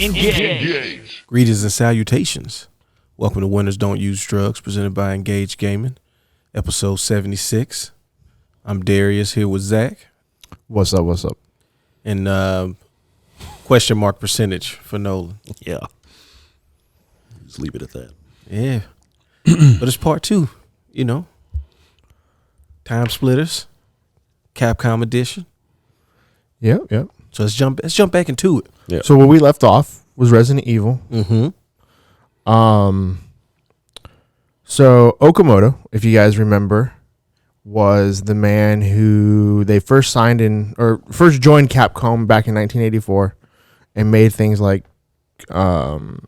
Engage. Greetings and salutations. Welcome to Winners Don't Use Drugs, presented by Engage Gaming, episode 76. I'm Darius here with Zac. What's up? And question mark percentage for Nolan. Yeah. Just leave it at that. Yeah. But it's part two, you know. TimeSplitters, Capcom edition. Yep. So let's jump back into it. Yeah. So where we left off was Resident Evil. Mm-hmm. So Okamoto, if you guys remember, was the man who they first joined Capcom back in 1984 and made things like Sun,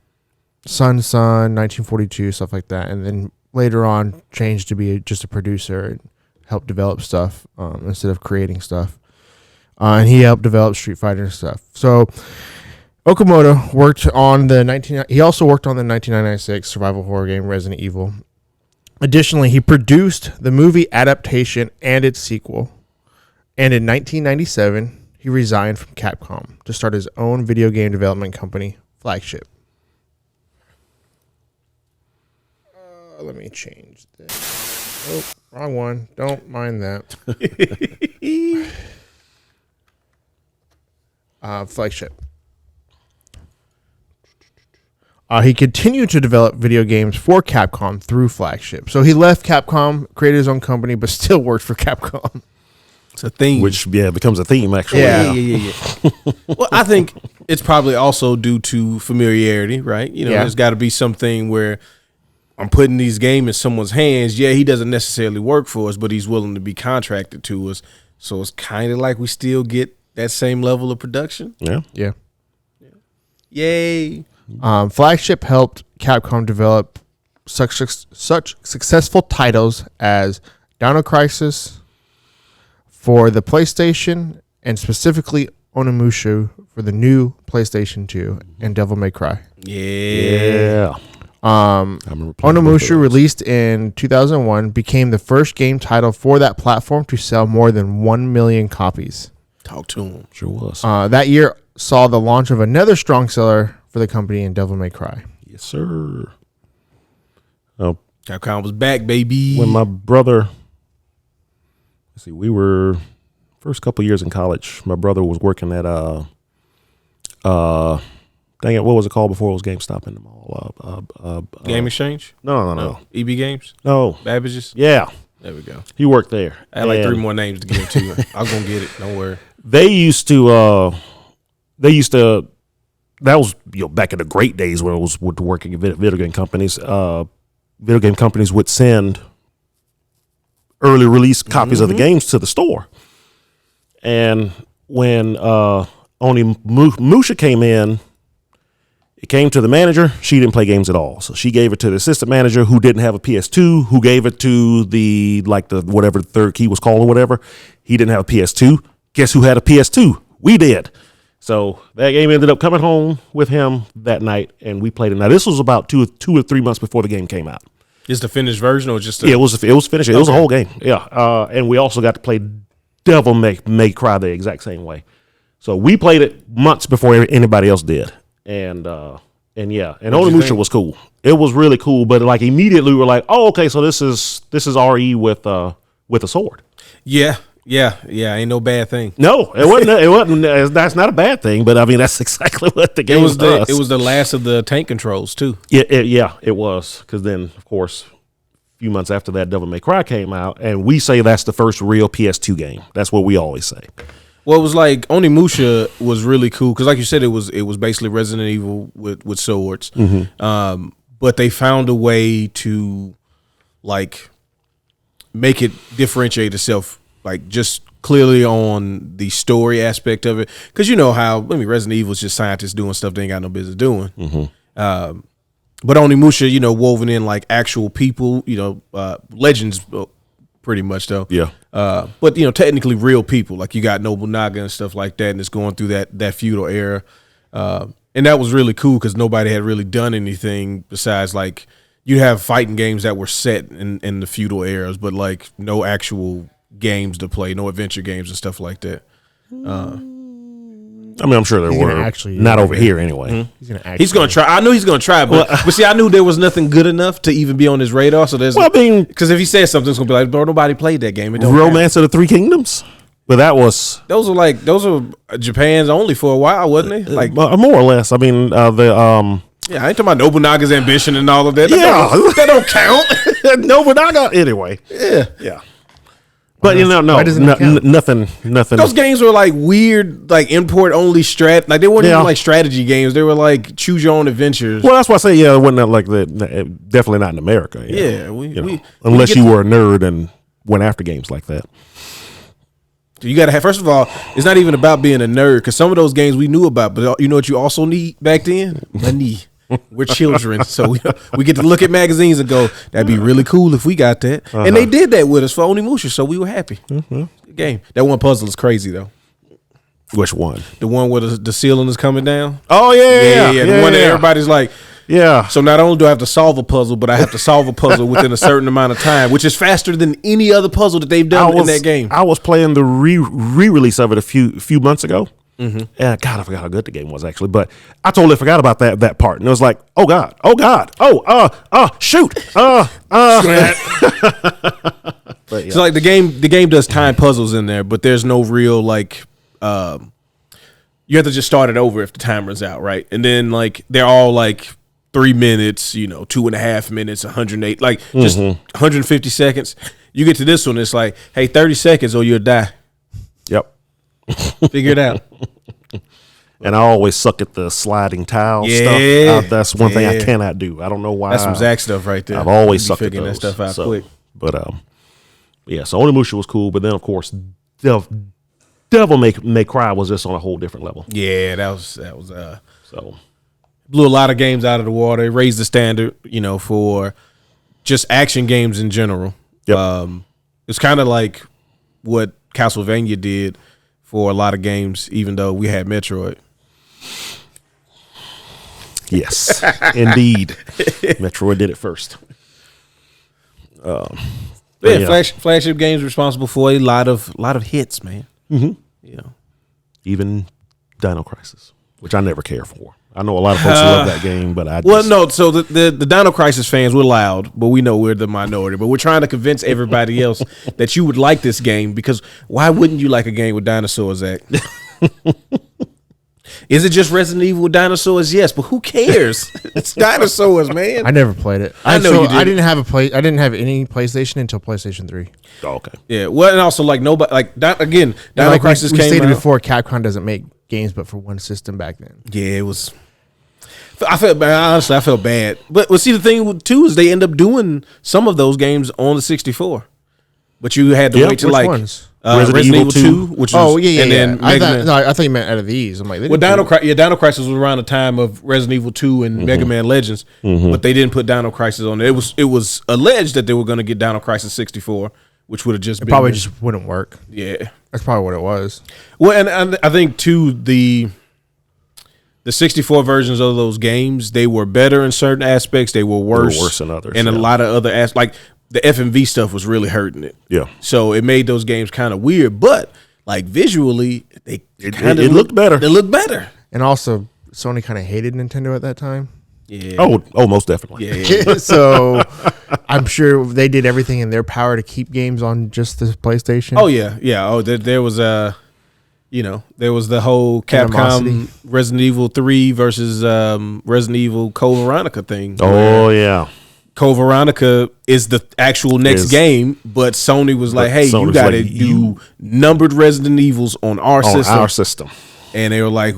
1942, stuff like that. And then later on changed to be just a producer and help develop stuff instead of creating stuff. And he helped develop Street Fighter and stuff. So Okamoto worked on he also worked on the 1996 survival horror game Resident Evil. Additionally, he produced the movie adaptation and its sequel. And in 1997, he resigned from Capcom to start his own video game development company, Flagship. Let me change this. Oh, wrong one. Don't mind that. Flagship. He continued to develop video games for Capcom through Flagship. So he left Capcom, created his own company, but still worked for Capcom. It's a theme. Which, becomes a theme, actually. Yeah. Well, I think it's probably also due to familiarity, right? You know, There's got to be something where I'm putting these games in someone's hands. Yeah, he doesn't necessarily work for us, but he's willing to be contracted to us. So it's kind of like we still get that same level of production. Yeah. Yay. Flagship helped Capcom develop such successful titles as Dino Crisis for the PlayStation and specifically Onimusha for the new PlayStation 2 and Devil May Cry. Yeah. Onimusha, released in 2001, became the first game title for that platform to sell more than 1 million copies. Talk to him. Sure was. That year saw the launch of another strong seller for the company in Devil May Cry. Yes, sir. Capcom was back, baby. When my brother, we were first couple years in college. My brother was working at what was it called before it was GameStop in the mall? Game Exchange? No. EB Games? No. Babbage's? Yeah. There we go. He worked there. I had like 3 more names to give to you. I'm going to get it. Don't worry. They used to, that was back in the great days when I was working at video game companies. Video game companies would send early release copies of the games to the store. And when Onimusha came in, it came to the manager. She didn't play games at all. So she gave it to the assistant manager who didn't have a PS2, who gave it to the whatever the third key was called or whatever. He didn't have a PS2. Guess who had a PS2? We did. So that game ended up coming home with him that night, and we played it. Now, this was about two or 3 months before the game came out. Is the finished version or just it was finished. It was a whole game. Yeah. And we also got to play Devil May Cry the exact same way. So we played it months before anybody else did. And Onimusha was cool. It was really cool, but like immediately we were like, oh, okay, so this is RE with a sword. Yeah, ain't no bad thing. No, it wasn't. That's not a bad thing, but I mean that's exactly what the game was. It was the last of the tank controls too. It was, because then of course a few months after that, Devil May Cry came out, and we say that's the first real PS2 game. That's what we always say. Well, it was like Onimusha was really cool because, like you said, it was basically Resident Evil with swords. Mm-hmm. But they found a way to like make it differentiate itself, like just clearly on the story aspect of it. Because you know how Resident Evil is just scientists doing stuff they ain't got no business doing. Mm-hmm. But Onimusha, woven in like actual people, legends. Pretty much though. Yeah. But technically real people, like you got Nobunaga and stuff like that, and it's going through that feudal era. And that was really cool because nobody had really done anything besides like you have fighting games that were set in the feudal eras, but like no actual games to play, no adventure games and stuff like that. I mean, I'm sure there He's gonna were. actually Not do it over right here anyway. He's gonna try. I knew he's gonna try, but see, I knew there was nothing good enough to even be on his radar. So there's, Well, I mean, because if he says something, it's gonna be like, bro, nobody played that game. It don't Romance of the Three Kingdoms. But that was those are Japan's only for a while, wasn't they? Like more or less. I mean, yeah, I ain't talking about Nobunaga's ambition and all of that. Yeah. That don't count. Nobunaga. Anyway, Yeah. but you know, no, why doesn't it count? nothing. Those games were like weird, like import only strat. Like they weren't Yeah. even like strategy games. They were like choose your own adventures. Well, that's why I say, yeah, it wasn't like definitely not in America. you Yeah, know, we you know, get unless you were a nerd and went after games like that. You gotta have. First of all, it's not even about being a nerd because some of those games we knew about, but you know what you also need back then? Money. We're children, so we get to look at magazines and go, "That'd be really cool if we got that." And they did that with us for Onimusha, so we were happy. Game. That one puzzle is crazy though. Which one? The one where the ceiling is coming down. Oh yeah. The one that everybody's like, Yeah. So not only do I have to solve a puzzle, but I have to solve a puzzle within a certain amount of time, which is faster than any other puzzle that they've done in that game. I was playing the re-release of it a few months ago. And God, I forgot how good the game was actually. But I totally forgot about that part, and it was like, oh God, shoot, But, yeah. So like the game does time puzzles in there, but there's no real like you have to just start it over if the time runs out, right? And then like they're all like 3 minutes, 2.5 minutes, 108, like just 150 seconds. You get to this one, it's like, hey, 30 seconds or you'll die. Yep. Figure it out. And I always suck at the sliding tile stuff. That's one thing I cannot do. I don't know why. That's some Zac stuff right there. I've always sucked at figuring those. that stuff out quick. But yeah. So Onimusha was cool, but then of course, Devil May Cry was just on a whole different level. Yeah, that was So blew a lot of games out of the water. It raised the standard, for just action games in general. Yep. It's kind of like what Castlevania did for a lot of games, even though we had Metroid. yes, indeed, Metroid did it first. Flagship games responsible for a lot of hits, man. Even Dino Crisis, which I never care for. I know a lot of folks love that game, but So the Dino Crisis fans, we're loud, but we know we're the minority. But we're trying to convince everybody else that you would like this game, because why wouldn't you like a game with dinosaurs, Zach? Is it just Resident Evil with dinosaurs? Yes, but who cares? It's dinosaurs, man. I never played it. I know you didn't. I didn't have any PlayStation until PlayStation 3. Oh, okay. Yeah. Well, and also like nobody Dino Crisis we came stated out before, Capcom doesn't make games but for one system back then. Yeah, it was. I felt bad. Honestly, I felt bad. But see, the thing too is they end up doing some of those games on the 64. But you had to wait till which like ones? Resident Evil 2, which was, and then Mega Man. I thought you meant out of these. I'm like, Dino Crisis was around the time of Resident Evil 2 and Mega Man Legends, but they didn't put Dino Crisis on there. It was alleged that they were going to get Dino Crisis 64, which would have just been probably just wouldn't work. Yeah, that's probably what it was. Well, and I think too the 64 versions of those games, they were better in certain aspects. They were worse in others, and a lot of other aspects. Like the FMV stuff was really hurting it. Yeah. So it made those games kind of weird, but like visually, it looked better. They looked better. And also, Sony kind of hated Nintendo at that time. Yeah. Oh, most definitely. Yeah. So I'm sure they did everything in their power to keep games on just the PlayStation. Oh yeah, yeah. Oh, there was there was the whole Capcom Resident Evil 3 versus Resident Evil Code Veronica thing. Oh yeah. Code Veronica is the actual next game, but Sony was like, "Hey, you got to do numbered Resident Evils on our system." And they were like,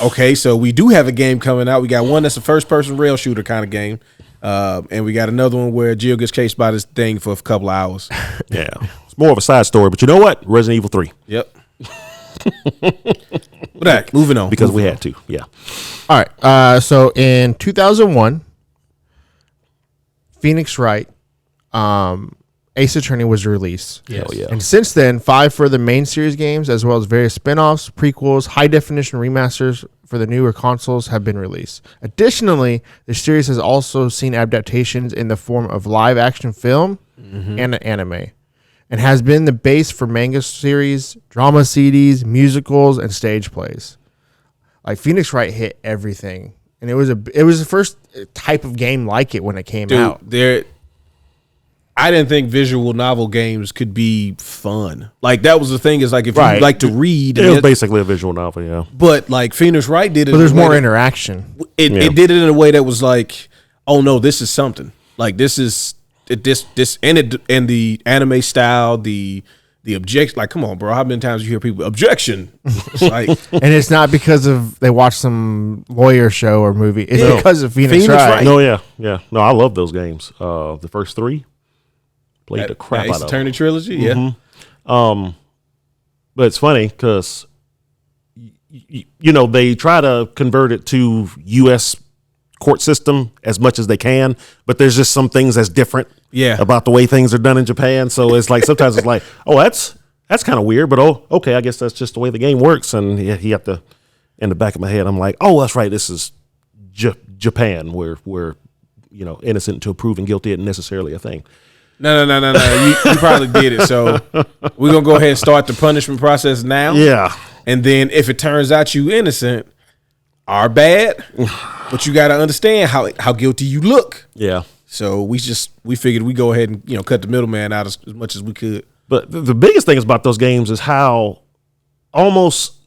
"Okay, so we do have a game coming out. We got one that's a first-person rail shooter kind of game, and we got another one where Jill gets chased by this thing for a couple of hours." Yeah, it's more of a side story, but you know what? Resident Evil 3. Yep. But moving on because we had to. Yeah. All right. So in 2001. Phoenix Wright, Ace Attorney was released. Yes. Yeah. And since then, 5 further main series games, as well as various spin-offs, prequels, high-definition remasters for the newer consoles have been released. Additionally, the series has also seen adaptations in the form of live-action film and anime. and has been the base for manga series, drama CDs, musicals, and stage plays. Like Phoenix Wright hit everything, and it was the first type of game like it when it came out. I didn't think visual novel games could be fun. Like that was the thing, is like if you like to read, it was basically a visual novel, yeah. But like Phoenix Wright did it, but there's more interaction. It did it in a way that was like, oh no, this is something. Like this is this and the anime style, the objection. Like, come on, bro, how many times you hear people objection? It's like, and it's not because of they watched some lawyer show or movie. It's because of Phoenix Wright. No, yeah. No, I love those games. The first 3 played the crap out of Attorney them. trilogy, yeah. But it's funny because they try to convert it to U.S. court system as much as they can, but there's just some things that's different about the way things are done in Japan. So it's like sometimes it's like, oh, that's kind of weird, but okay, I guess that's just the way the game works. And he have to, in the back of my head, I'm like, oh, that's right, this is Japan, where innocent until proven guilty isn't necessarily a thing. No. You probably did it. So we're gonna go ahead and start the punishment process now. Yeah, and then if it turns out you innocent, are bad, but you got to understand how guilty you look. Yeah. So we figured we go ahead and cut the middleman out as much as we could. But the biggest thing about those games is how almost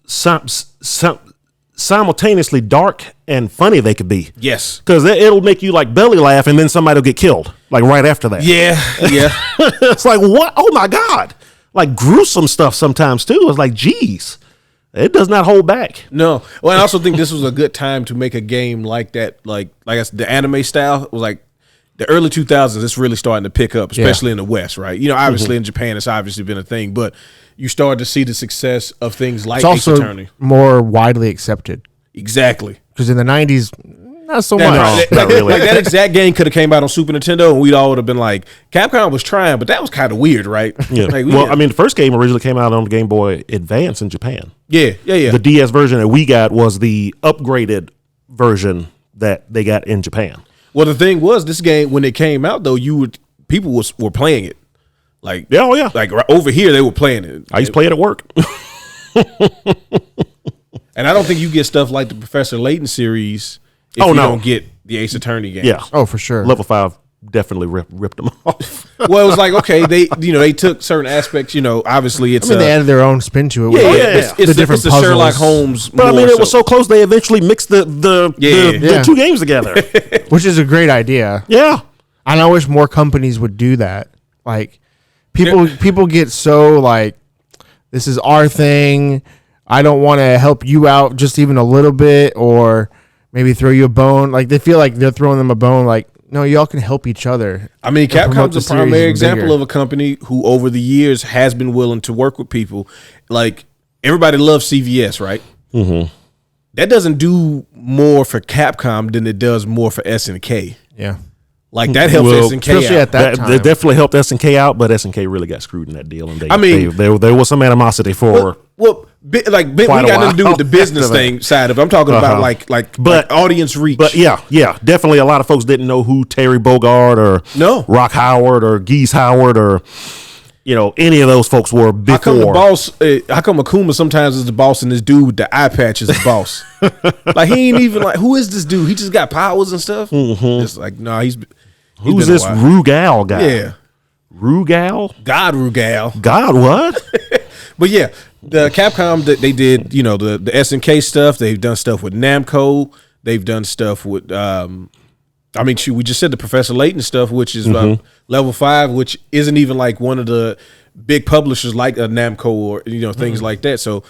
simultaneously dark and funny they could be. Yes, because it'll make you like belly laugh, and then somebody will get killed like right after that. Yeah. It's like, what? Oh my God! Like gruesome stuff sometimes too. It's like, geez. It does not hold back. No. Well, I also think this was a good time to make a game like that. Like I said, the anime style was like the early 2000s. It's really starting to pick up, especially in the West, right? Obviously in Japan, it's obviously been a thing, but you started to see the success of things like Ace Attorney. It's also more widely accepted. Exactly. Because in the 90s, not so much. Not really. Like that exact game could have came out on Super Nintendo, and we'd all would have been like, Capcom was trying, but that was kind of weird, right? Yeah. The first game originally came out on the Game Boy Advance in Japan. Yeah. The DS version that we got was the upgraded version that they got in Japan. Well, the thing was, this game, when it came out, though, people were playing it. Like, oh yeah, like right over here they were playing it. I used to play it at work. And I don't think you get stuff like the Professor Layton series if you don't get the Ace Attorney games. Yeah. Oh, for sure. Level 5 definitely ripped them off. Well, it was like, okay, they took certain aspects, obviously it's they added their own spin to it. It's the Sherlock Holmes. But it was so close they eventually mixed the two games together. Which is a great idea. Yeah. And I wish more companies would do that. Like people get so like, this is our thing. I don't want to help you out just even a little bit, or maybe throw you a bone. Like they feel like they're throwing them a bone. Like, no, y'all can help each other. I mean, Capcom's a primary example of a company who over the years has been willing to work with people. Like everybody loves CVS, right? Mm-hmm. That doesn't do more for Capcom than it does more for SNK. Yeah. Like that helps SNK especially out. at that time. That definitely helped SNK out, but SNK really got screwed in that deal. And there was some animosity for. We got nothing to do with the business side of it. I'm talking about like audience reach. But yeah, definitely a lot of folks didn't know who Terry Bogard or Rock Howard or Geese Howard or any of those folks were before. How come Akuma sometimes is the boss and this dude with the eye patch is the boss? Like he ain't even like, who is this dude? He just got powers and stuff. Mm-hmm. Just like, he's who's this Rugal guy? Yeah, Rugal. God Rugal. God what? But yeah, the Capcom that they did, the SNK stuff. They've done stuff with Namco. They've done stuff with. We just said the Professor Layton stuff, which is Level 5, which isn't even like one of the big publishers like a Namco or things like that. So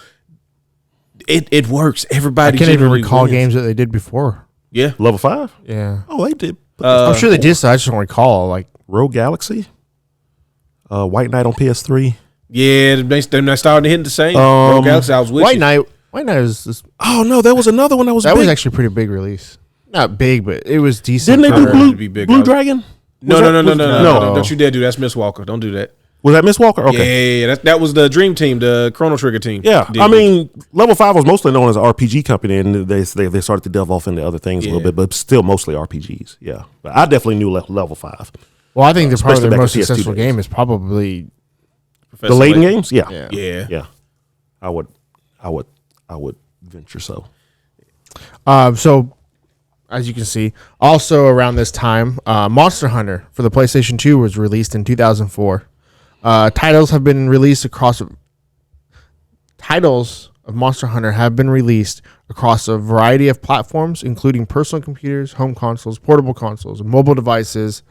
it works. Everybody I can't even recall games that they did before. Yeah, Level 5. Yeah. Oh, they did. I'm sure they did. So I just don't recall. Like Rogue Galaxy, White Knight on PS3. Yeah, they're not starting to hit the same. Rogue Galaxy, I was with White Knight was this. Oh no, there was another one that was was actually a pretty big release. Not big, but it was decent. Didn't they do Blue Dragon? No. Don't you dare do that. That's Miss Walker. Don't do that. Was that Miss Walker? Okay. Yeah. That was the Dream Team, the Chrono Trigger team. Yeah. I mean, Level 5 was mostly known as an RPG company, and they started to delve off into other things a little bit, but still mostly RPGs. Yeah. But I definitely knew Level 5. Well, I think probably their most successful game is probably Professor Layton Layton? games? Yeah. Yeah. I would venture so. So, as you can see, also around this time, Monster Hunter for the PlayStation 2 was released in 2004. Titles of Monster Hunter have been released across a variety of platforms, including personal computers, home consoles, portable consoles, and mobile devices.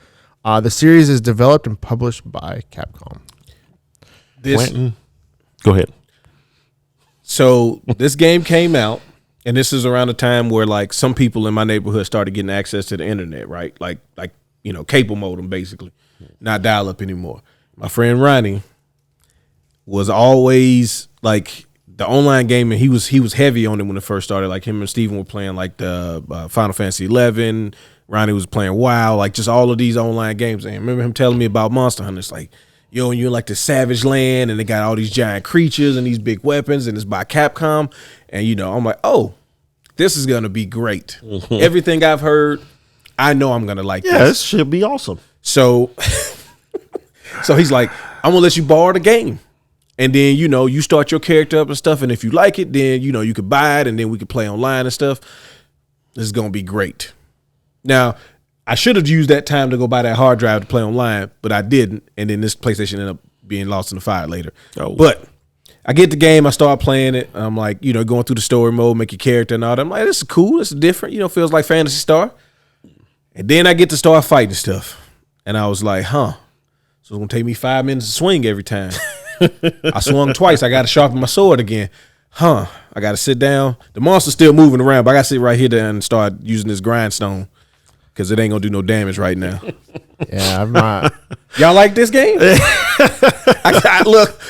The series is developed and published by Capcom. Quentin, go ahead. So this game came out, and this is around the time where like some people in my neighborhood started getting access to the internet, right? Like cable modem, basically, not dial up anymore. My friend Ronnie was always like the online gaming. He was heavy on it when it first started. Like him and Steven were playing like the Final Fantasy 11. Ronnie was playing WoW, like just all of these online games. And I remember him telling me about Monster Hunter. It's like, you're in like the Savage Land, and they got all these giant creatures and these big weapons, and it's by Capcom. And I'm like, oh, this is gonna be great. Everything I've heard, I know I'm gonna like this. Yeah, this should be awesome. So he's like, I'm gonna let you borrow the game. And then, you start your character up and stuff. And if you like it, then, you could buy it, and then we could play online and stuff. This is gonna be great. Now, I should have used that time to go buy that hard drive to play online, but I didn't. And then this PlayStation ended up being lost in the fire later. Oh. But I get the game, I start playing it. I'm like, going through the story mode, make your character and all that. I'm like, this is cool. This is different. Feels like Phantasy Star. And then I get to start fighting stuff. And I was like, so it's going to take me 5 minutes to swing every time. I swung twice. I got to sharpen my sword again. I got to sit down. The monster's still moving around, but I got to sit right here and start using this grindstone. Because it ain't gonna do no damage right now. Yeah, I'm not. Y'all like this game? I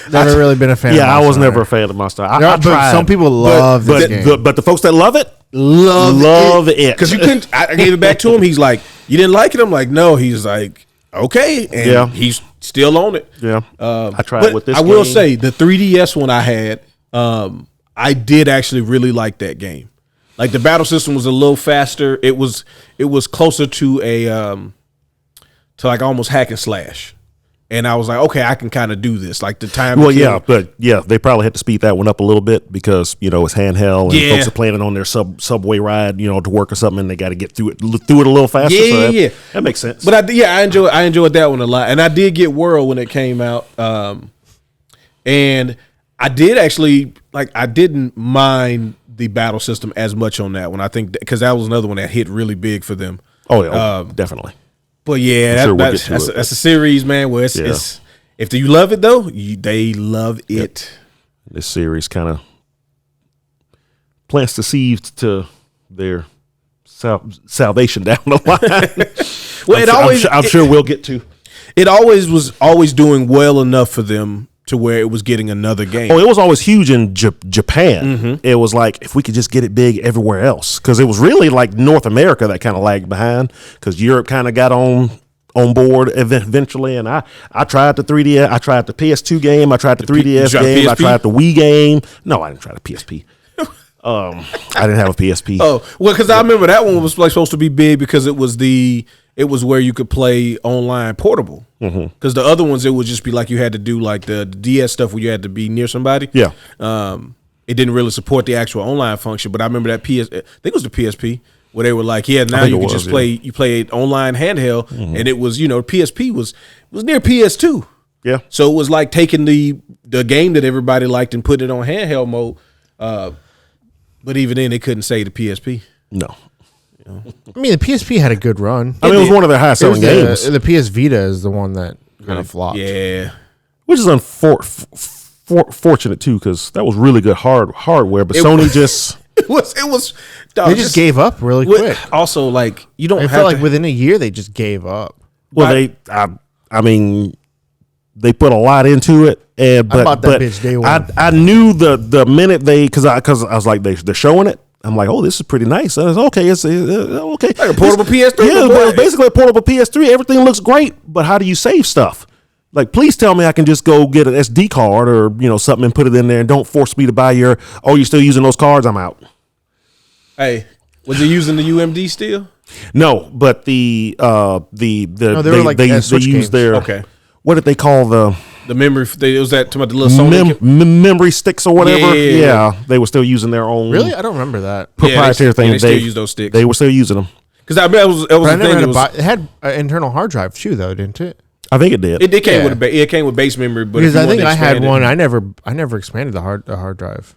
Never really been a fan. Yeah, of I was Hunter. never a fan of Monster. I tried. Some people love this game. But the folks that love it, love it. Because you couldn't. I gave it back to him. He's like, "You didn't like it?" I'm like, "No." He's like, "Okay," and he's still on it. Yeah, I tried with this. I will say the 3DS one I had, I did actually really like that game. Like the battle system was a little faster. It was closer to to like almost hack and slash. And I was like, okay, I can kind of do this. Like the time. Well, they probably had to speed that one up a little bit because it's handheld and folks are planning on their subway ride, to work or something, and they got to get through it a little faster. Yeah, that makes sense. But I enjoyed that one a lot, and I did get World when it came out, and I did actually I didn't mind the battle system as much on that one. I think because that was another one that hit really big for them. Oh yeah, definitely. But yeah, that's a series, man. Where it's if you love it though, they love it. Yep. This series kind of plants the seeds to their salvation down the line. Well, I'm sure we'll get to. It was doing well enough for them to where it was getting another game. Oh, it was always huge in Japan. Mm-hmm. It was like, if we could just get it big everywhere else. Because it was really like North America that kind of lagged behind. Because Europe kind of got on board eventually. And I tried the 3DS. I tried the PS2 game. I tried the 3DS game. I tried the Wii game. No, I didn't try the PSP. I didn't have a PSP. Oh, well, because I remember that one was like supposed to be big because it was where you could play online portable. Because the other ones, it would just be like you had to do like the DS stuff where you had to be near somebody. Yeah. It didn't really support the actual online function, but I remember that I think it was the PSP where they were like, now you can just play. You play it online handheld, and it was PSP was near PS2. Yeah. So it was like taking the game that everybody liked and putting it on handheld mode. But even then, they couldn't say the PSP. No. I mean, the PSP had a good run. I mean, it was one of their highest selling games. The PS Vita is the one that kind of flopped. Yeah. Which is unfortunate, too, because that was really good hardware, but Sony just... It was. They just gave up really quick. Also, like, you don't I felt like within a year, they just gave up. Well, I mean, they put a lot into it. But, I bought that bitch day one. I knew the minute because I was like, they're showing it. I'm like, oh, this is pretty nice. I was okay. It's okay. Like a portable PS3. Yeah, well, it's basically a portable PS3. Everything looks great, but how do you save stuff? Like, please tell me I can just go get an SD card or something and put it in there, and don't force me to buy you're still using those cards. I'm out. Hey, was he using the UMD still? No, but they were like they Switch use games. their okay. What did they call the? The memory, it was that, about the little Sony memory sticks or whatever. Yeah. They were still using their own. Really, I don't remember that. Proprietary thing. They still use those sticks. They were still using them. Because I bet it was the thing. It had an internal hard drive too, though, didn't it? I think it did. It came with it came with base memory, but because I think I had one. I never expanded the hard drive.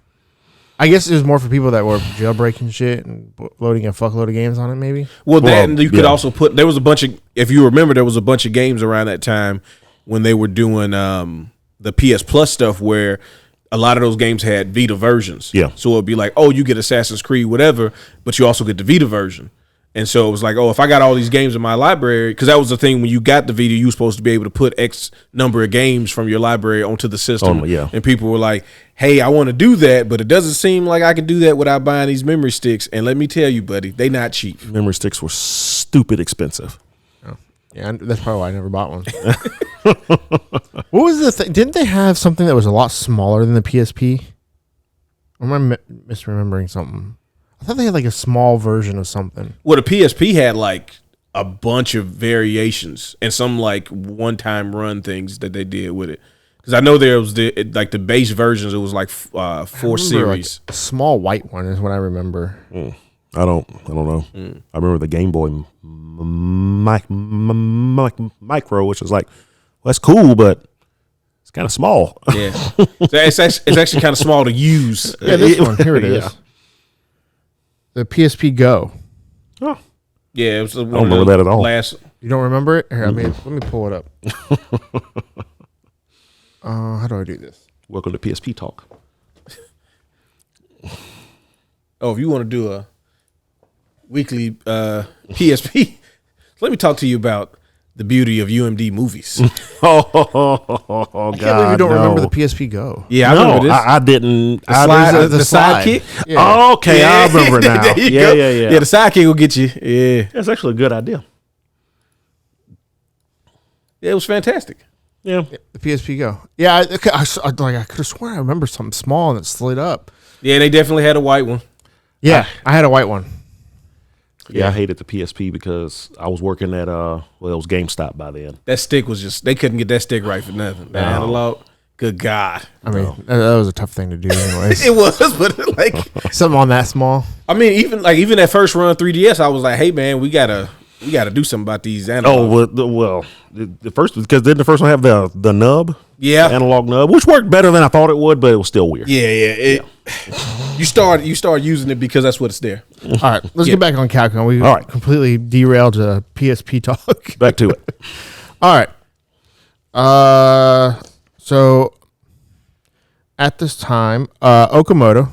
I guess it was more for people that were jailbreaking shit and loading a fuckload of games on it. Maybe. Well, then you could also put. There was a bunch of. If you remember, there was a bunch of games around that time when they were doing the PS Plus stuff, where a lot of those games had Vita versions. Yeah. So it'd be like, oh, you get Assassin's Creed, whatever, but you also get the Vita version. And so it was like, oh, if I got all these games in my library, because that was the thing when you got the Vita, you were supposed to be able to put X number of games from your library onto the system. And people were like, hey, I want to do that, but it doesn't seem like I can do that without buying these memory sticks. And let me tell you, buddy, they not cheap. Memory sticks were stupid expensive. Oh. Yeah, that's probably why I never bought one. What was the thing? Didn't they have something that was a lot smaller than the PSP? Or am I misremembering something? I thought they had like a small version of something. Well, the PSP had like a bunch of variations and some like one-time run things that they did with it. Because I know there was the base versions. It was like 4 series. Like a small white one is what I remember. I don't know. I remember the Game Boy Micro, which is like, well, that's cool, but it's kind of small. Yeah, it's actually kind of small to use. Yeah, this one here it is. Yeah. The PSP Go. Oh, yeah, it was. I don't remember that at all. You don't remember it? Here, let me pull it up. How do I do this? Welcome to PSP Talk. Oh, if you want to do a weekly PSP, let me talk to you about the beauty of UMD movies. God, I can't believe you don't remember the PSP Go. Yeah, I remember this. I didn't. The sidekick. Yeah. Oh, okay, I remember now. Yeah. Yeah, the sidekick will get you. Yeah, that's actually a good idea. Yeah, it was fantastic. Yeah, the PSP Go. Yeah, I could have sworn I remember something small and it slid up. Yeah, they definitely had a white one. Yeah, I had a white one. Yeah, I hated the PSP because I was working at it was GameStop by then. That stick was just, they couldn't get that stick right for nothing. The analog, good God. I mean, that was a tough thing to do anyways. It was, but like something on that small. I mean, even that first run 3DS, I was like, hey man, we gotta do something about these analogs. Oh well, the first, because didn't the first one have the nub? Yeah, the analog nub, which worked better than I thought it would, but it was still weird. Yeah. You start using it because that's what's there. All right, let's get back on Capcom. We completely derailed PSP talk. Back to it. All right. So at this time, Okamoto,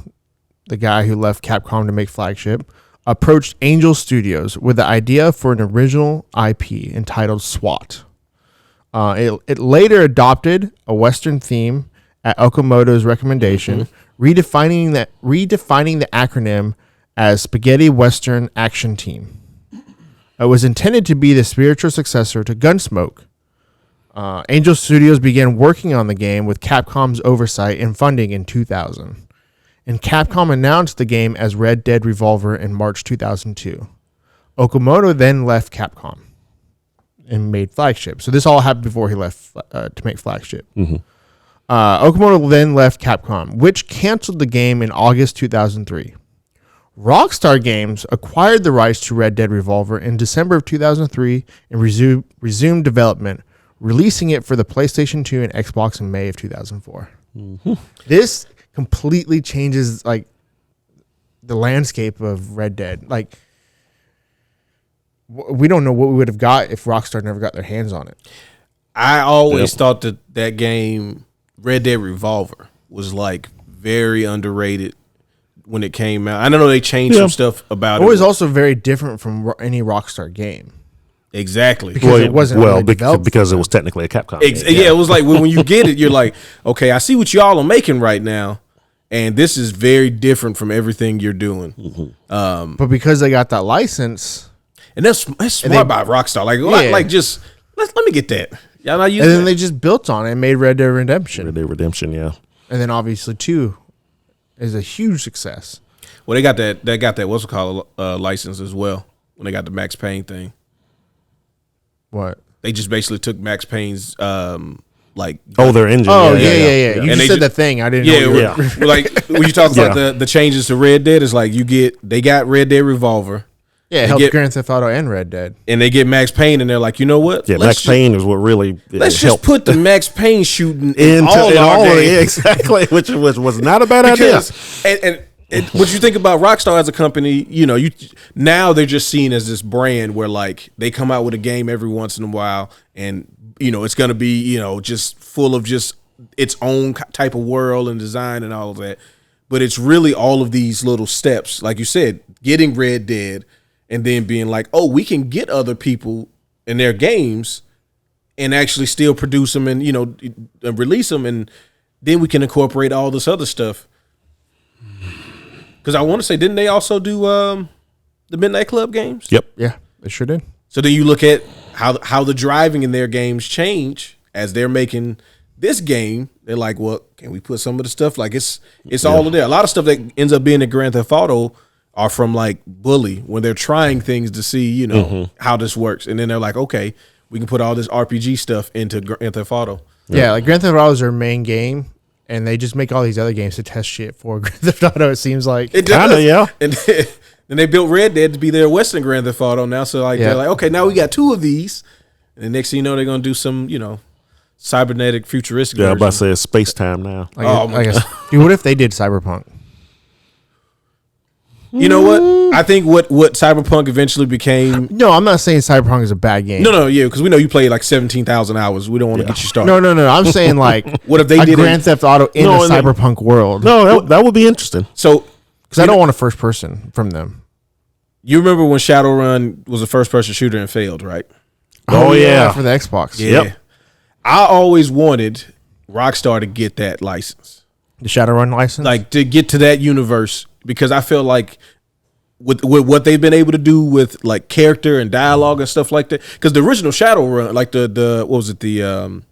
the guy who left Capcom to make Flagship, approached Angel Studios with the idea for an original IP entitled SWAT. It later adopted a Western theme at Okamoto's recommendation, redefining the acronym as Spaghetti Western Action Team. It was intended to be the spiritual successor to Gunsmoke. Angel Studios began working on the game with Capcom's oversight and funding in 2000. And Capcom announced the game as Red Dead Revolver in March 2002. Okamoto then left Capcom and made Flagship. So this all happened before he left to make Flagship. Okamoto then left Capcom, which canceled the game in August 2003. Rockstar Games acquired the rights to Red Dead Revolver in December of 2003 and resumed development, releasing it for the PlayStation 2 and Xbox in May of 2004. This completely changes like the landscape of Red Dead. Like, we don't know what we would have got if Rockstar never got their hands on it. I always thought that game, Red Dead Revolver, was like very underrated when it came out. I don't know, they changed some stuff about it. It was also very different from any Rockstar game. Exactly. Because it wasn't because it was technically a Capcom game. Yeah, it was like when you get it, you're like, okay, I see what y'all are making right now, and this is very different from everything you're doing. But because they got that license, and that's smart by Rockstar. Like just let me get that. Y'all not using and then they just built on it and made Red Dead Redemption. Red Dead Redemption, yeah. And then obviously 2 is a huge success. Well, they got that what's it called license as well when they got the Max Payne thing. What? They just basically took Max Payne's like their engine. Oh yeah. You And just they said the thing. I didn't know. yeah. Like when you talk about the changes to Red Dead, it's like they got Red Dead Revolver. Yeah, it helped Grand Theft Auto and Red Dead. And they get Max Payne, and they're like, you know what? Yeah, Max Payne is what really let's just put the Max Payne shooting into all of it. Exactly, which was not a bad idea. And what you think about Rockstar as a company, now they're just seen as this brand where like they come out with a game every once in a while, and it's going to be just full of just its own type of world and design and all of that. But it's really all of these little steps, like you said, getting Red Dead. And then being like, oh, we can get other people in their games and actually still produce them and, and release them. And then we can incorporate all this other stuff. Because I want to say, didn't they also do the Midnight Club games? Yep. Yeah, they sure did. So then you look at how the driving in their games change as they're making this game. They're like, well, can we put some of the stuff? Like it's all in there. A lot of stuff that ends up being in Grand Theft Auto are from like Bully when they're trying things to see, how this works. And then they're like, okay, we can put all this RPG stuff into Grand Theft Auto. Yeah, like Grand Theft Auto is their main game, and they just make all these other games to test shit for Grand Theft Auto, it seems like. It does. Kinda, yeah. And then they built Red Dead to be their Western Grand Theft Auto now. So like they're like, okay, now we got 2 of these. And the next thing you know, they're going to do some, cybernetic futuristic version. I'm about to say it's space time now. I guess. Dude, what if they did Cyberpunk? You know what? I think what Cyberpunk eventually became. No, I'm not saying Cyberpunk is a bad game. No, yeah, because we know you played like 17,000 hours. We don't want to get you started. No. I'm saying like, what if they did Grand Theft Auto in a Cyberpunk world? No, that would be interesting. So, because I don't want a first person from them. You remember when Shadowrun was a first person shooter and failed, right? Oh yeah, for the Xbox. Yeah. Yep. I always wanted Rockstar to get that license, the Shadowrun license, like to get to that universe. Because I feel like with what they've been able to do with like character and dialogue and stuff like that. Because the original Shadowrun, like the what was it, the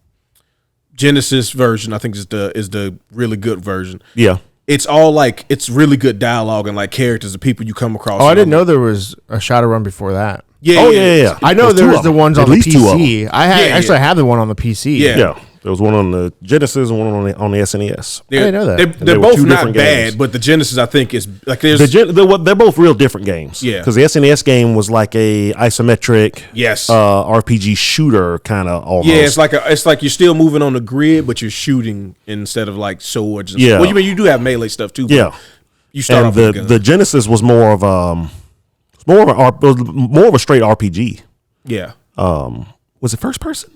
Genesis version, I think is the really good version. Yeah, it's all like it's really good dialogue and like characters of people you come across. Oh, I didn't know there was a Shadowrun before that. Yeah. I know there was the ones on the PC. I have the one on the PC. Yeah. There was one on the Genesis and one on the SNES. I didn't know that. They're both not bad, but the Genesis, I think, is like there's they're both real different games. Yeah, because the SNES game was like a isometric, RPG shooter kind of almost. Yeah, it's like you're still moving on the grid, but you're shooting instead of like swords. Yeah, well, you do have melee stuff too. But yeah, you start off with the Genesis was more of a straight RPG. Yeah. Was it first person?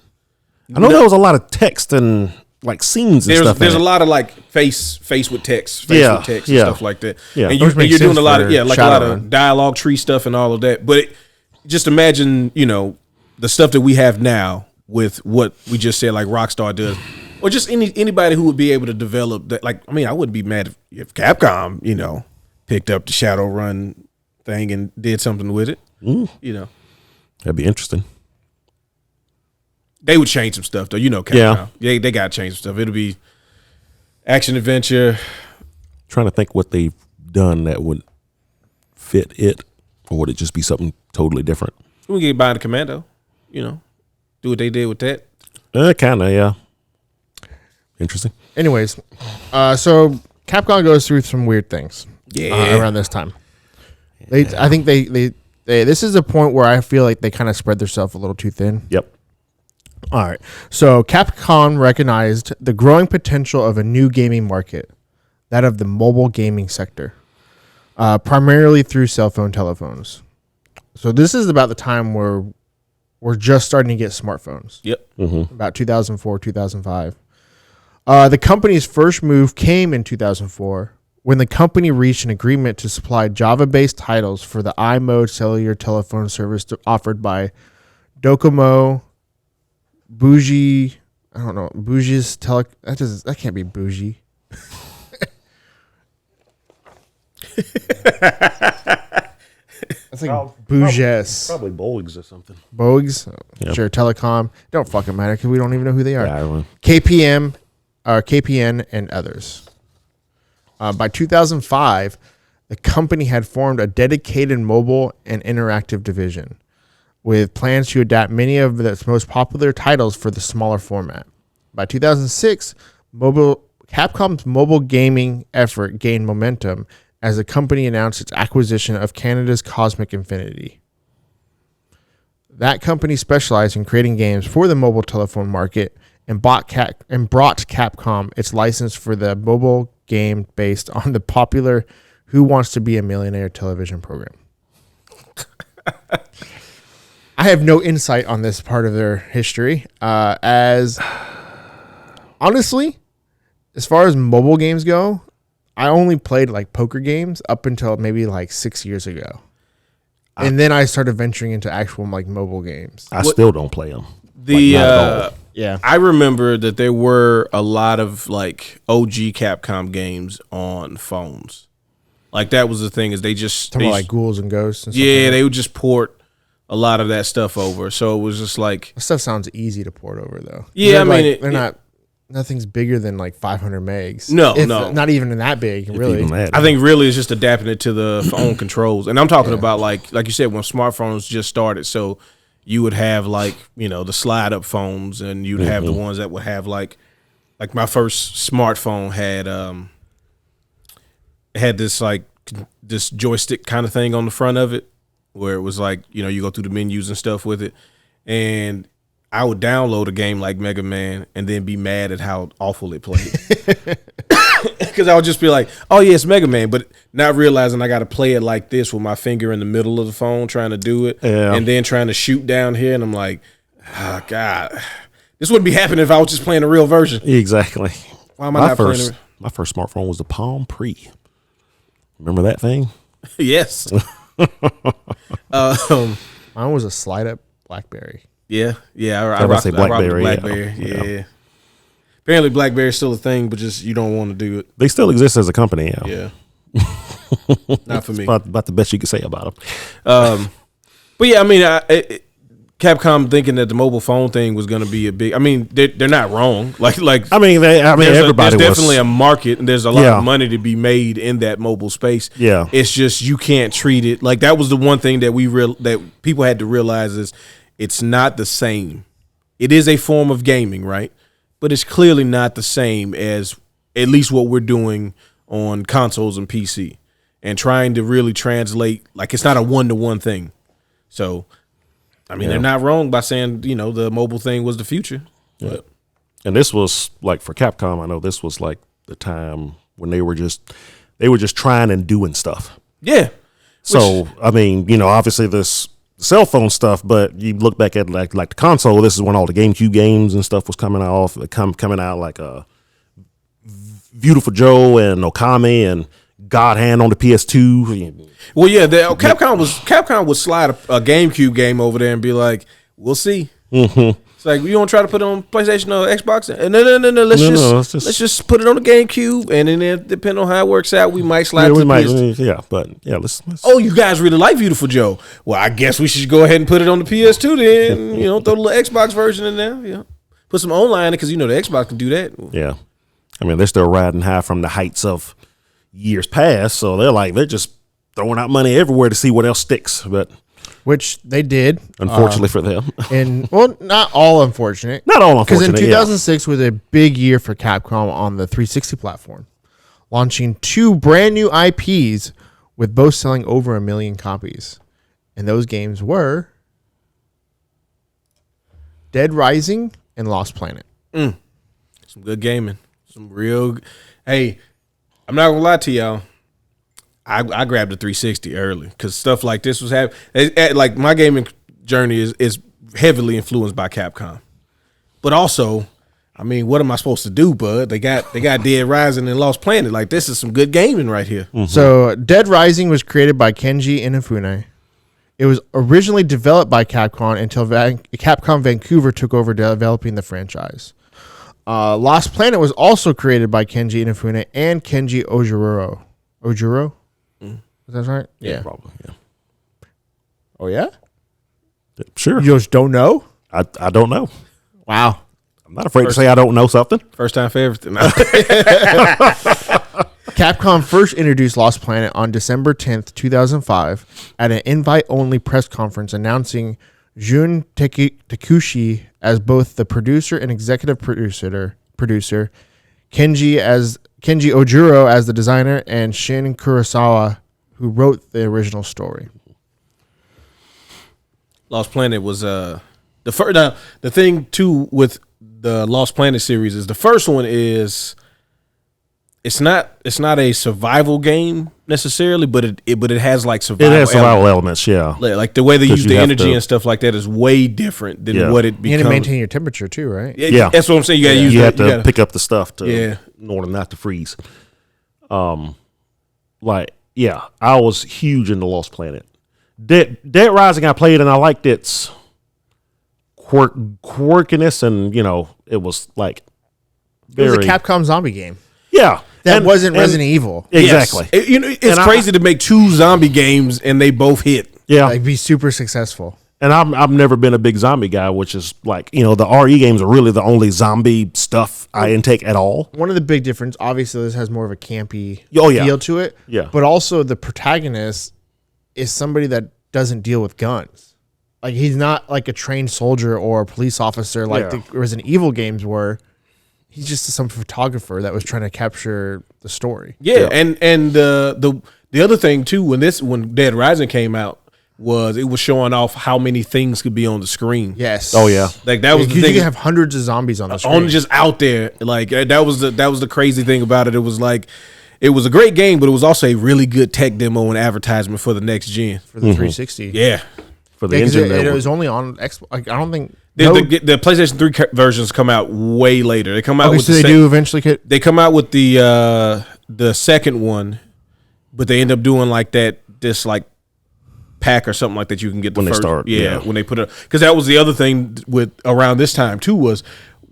I know there was a lot of text and like scenes and stuff. There's a lot of like face with text, and stuff like that. Yeah, and you're doing a lot of a lot of dialogue tree stuff and all of that. But just imagine, the stuff that we have now with what we just said, like Rockstar does, or just anybody who would be able to develop that. Like, I mean, I wouldn't be mad if Capcom, picked up the Shadowrun thing and did something with it. That'd be interesting. They would change some stuff, though. Capcom. Yeah. They got to change some stuff. It'll be action adventure. Trying to think what they've done that would fit it, or would it just be something totally different? We can get by the Commando, do what they did with that. Kind of, yeah. Interesting. Anyways, so Capcom goes through some weird things. Around this time. I think they this is a point where I feel like they kind of spread themselves a little too thin. Yep. All right. So Capcom recognized the growing potential of a new gaming market, that of the mobile gaming sector, primarily through cell phone telephones. So this is about the time where we're just starting to get smartphones. Yep. Mm-hmm. About 2004, 2005. The company's first move came in 2004 when the company reached an agreement to supply Java-based titles for the iMode cellular telephone service offered by Docomo, Bougie, I don't know, Bougie's that can't be Bougie. That's like Bouges. Probably Bogues or something. Bogues? Yep. Sure, Telecom. Don't fucking matter because we don't even know who they are. Yeah, I don't know. KPN and others. By 2005, the company had formed a dedicated mobile and interactive division with plans to adapt many of its most popular titles for the smaller format. By 2006, Capcom's mobile gaming effort gained momentum as the company announced its acquisition of Canada's Cosmic Infinity. That company specialized in creating games for the mobile telephone market and brought Capcom its license for the mobile game based on the popular Who Wants to Be a Millionaire television program. I have no insight on this part of their history. As honestly, as far as mobile games go, I only played like poker games up until maybe like 6 years ago. And then I started venturing into actual like mobile games. I still don't play them. Yeah. I remember that there were a lot of like OG Capcom games on phones. Like that was the thing is they Talking about like Ghouls and Ghosts and stuff. Yeah, like they would just port a lot of that stuff over. So it was just like that stuff sounds easy to port over though. Yeah, nothing's bigger than like 500 megs. No. Not even that big, really. I think really it's just adapting it to the phone controls. And I'm talking about like you said, when smartphones just started. So you would have like, the slide up phones and you'd have the ones that would have like my first smartphone had this joystick kind of thing on the front of it where it was like, you go through the menus and stuff with it. And I would download a game like Mega Man and then be mad at how awful it played. Because I would just be like, oh, yeah, it's Mega Man, but not realizing I got to play it like this with my finger in the middle of the phone trying to do it and then trying to shoot down here. And I'm like, oh, God, this wouldn't be happening if I was just playing a real version. Exactly. Why am I not playing it? My first smartphone was the Palm Pre. Remember that thing? Yes. Mine was a slide-up BlackBerry. Yeah. I rocked BlackBerry. Yeah. Apparently, BlackBerry is still a thing, but just you don't want to do it. They still exist as a company. Yeah. Not for me. About the best you could say about them. But yeah, Capcom thinking that the mobile phone thing was going to be a big. They're not wrong. Everybody. There's definitely a market, and there's a lot of money to be made in that mobile space. Yeah, it's just you can't treat it like that was the one thing that that people had to realize is it's not the same. It is a form of gaming, right? But it's clearly not the same as at least what we're doing on consoles and PC, and trying to really translate. Like it's not a 1-to-1 thing. So. They're not wrong by saying, the mobile thing was the future. Yeah. And this was like for Capcom, I know this was like the time when they were just trying and doing stuff. Yeah. So, obviously this cell phone stuff, but you look back at like the console, this is when all the GameCube games and stuff was coming out like Beautiful Joe and Okami and God Hand on the PS2. Well, yeah, Capcom would slide a GameCube game over there and be like, "We'll see." Mm-hmm. It's like you don't try to put it on PlayStation or Xbox. No. Let's just put it on the GameCube, and then depending on how it works out, we might slide. To the PS2. Let's. Oh, you guys really like Beautiful Joe? Well, I guess we should go ahead and put it on the PS2 then. Throw the little Xbox version in there. Put some online because the Xbox can do that. Yeah, they're still riding high from the heights of years past, so they're just throwing out money everywhere to see what else sticks, but which they did, unfortunately for them. And not all unfortunate, because in 2006 was a big year for Capcom on the 360 platform, launching 2 brand new IPs with both selling over 1 million copies, and those games were Dead Rising and Lost Planet. Some good gaming, some real. Hey, I'm not gonna lie to y'all. I grabbed the 360 early because stuff like this was happening. Like my gaming journey is heavily influenced by Capcom, but also, what am I supposed to do, bud? They got Dead Rising and Lost Planet. Like this is some good gaming right here. Mm-hmm. So Dead Rising was created by Kenji Inafune. It was originally developed by Capcom until Capcom Vancouver took over developing the franchise. Lost Planet was also created by Kenji Inafune and Kenji Ojuro. Ojuro? Is that right? Yeah, probably. Yeah. Oh, yeah? Sure. You just don't know? I don't know. Wow. I'm not afraid to say I don't know something. First time for everything. Capcom first introduced Lost Planet on December 10th, 2005 at an invite-only press conference announcing Jun Takushi as both the producer and executive producer, Kenji Ojuro as the designer, and Shin Kurosawa, who wrote the original story. Lost Planet was the first. Now, the thing too with the Lost Planet series is the first one is it's not a survival game necessarily, but it has like survival. It has survival elements, yeah. Like the way they use the energy and stuff like that is way different than what it becomes. You got to maintain your temperature too, right? Yeah, that's what I'm saying. You got to use. You have to pick up the stuff in order not to freeze. I was huge into Lost Planet. Dead Rising I played and I liked its quirkiness, and it was like it was a Capcom zombie game. Yeah. That wasn't Resident Evil. Exactly. Yes. It's crazy to make two zombie games and they both hit. Yeah. Like be super successful. And I've never been a big zombie guy, which is like, the RE games are really the only zombie stuff I intake at all. One of the big difference, obviously this has more of a campy feel to it. Yeah. But also the protagonist is somebody that doesn't deal with guns. Like he's not like a trained soldier or a police officer like the Resident Evil games were. He's just some photographer that was trying to capture the story. Yeah. And the other thing too, when Dead Rising came out, it was showing off how many things could be on the screen. Yes. Oh yeah. Like that was the thing. You have hundreds of zombies on the screen. Just out there. Like that was the crazy thing about it. It was like it was a great game, but it was also a really good tech demo and advertisement for the next gen. For the 360. Yeah. For the engine. It was only on Xbox. Like, I don't think the PlayStation 3 versions come out way later. They come out with they do eventually they come out with the second one, but they end up doing like this like pack or something like that you can get when they start. Yeah, when they put it, because that was the other thing with around this time too, was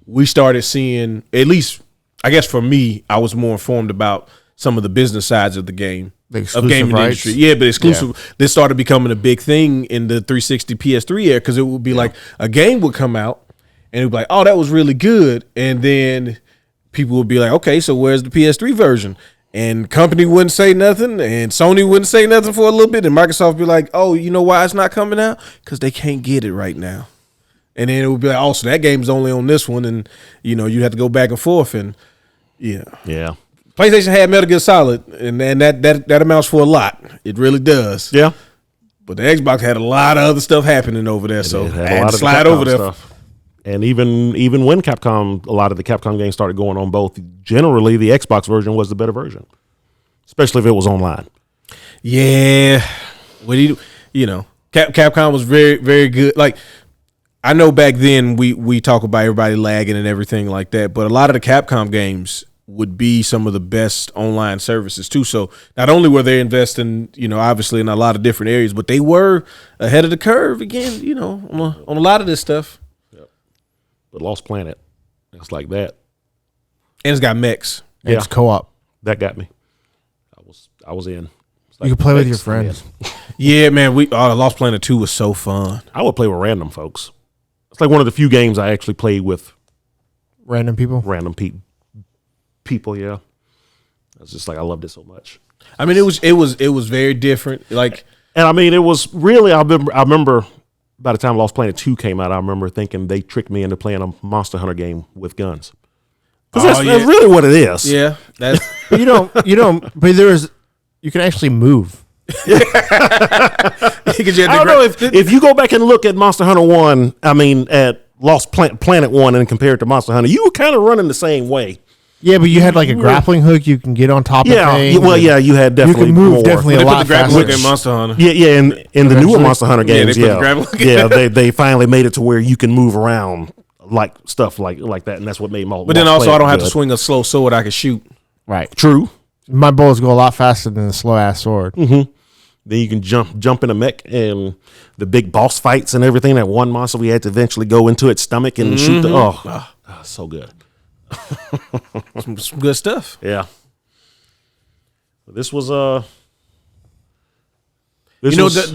we started seeing, at least I guess for me, I was more informed about some of the business sides of the game. Of gaming industry. Yeah, but exclusive. Yeah. This started becoming a big thing in the 360 PS3 era, because it would be like a game would come out and it would be like, oh, that was really good. And then people would be like, okay, so where's the PS3 version? And company wouldn't say nothing, and Sony wouldn't say nothing for a little bit, and Microsoft would be like, oh, you know why it's not coming out? Because they can't get it right now. And then it would be like, oh, so that game's only on this one, and you have to go back and forth, and yeah. PlayStation had Metal Gear Solid, and that amounts for a lot. It really does. Yeah. But the Xbox had a lot of other stuff happening over there, so I had to slide over there. Stuff. And even when a lot of the Capcom games started going on both, generally the Xbox version was the better version, especially if it was online. Yeah. What do Capcom was very, very good. Like, I know back then we talk about everybody lagging and everything like that, but a lot of the Capcom games would be some of the best online services too. So not only were they investing, obviously in a lot of different areas, but they were ahead of the curve again, on a lot of this stuff. Yep. But Lost Planet, it's like that. And it's got mechs. Yeah. It's co-op. That got me. I was in. Like, you can play with your friends. Yeah, man. Lost Planet 2 was so fun. I would play with random folks. It's like one of the few games I actually played with random people. People, yeah. It's just like I loved it so much. I mean, it was very different. Like, and I mean, it was really. I remember by the time Lost Planet 2 came out, I remember thinking they tricked me into playing a Monster Hunter game with guns. Because that's really what it is. Yeah, that's you don't. But you can actually move. I don't know if you go back and look at Monster Hunter 1, I mean at Lost Planet 1 and compare it to Monster Hunter, you were kind of running the same way. Yeah, but you had like a grappling hook you can get on top of things. Well, you had definitely you can move more. definitely a lot faster. They put the grappling hook in Monster Hunter. Yeah, in the newer Monster Hunter games, they finally made it to where you can move around like stuff like that, and that's what made But then also I don't have to swing a slow sword I can shoot. Right. True. My bullets go a lot faster than the slow ass sword. Mm-hmm. Then you can jump in a mech, and the big boss fights and everything. That one monster we had to eventually go into its stomach and shoot the so good. some good stuff. Yeah. This was the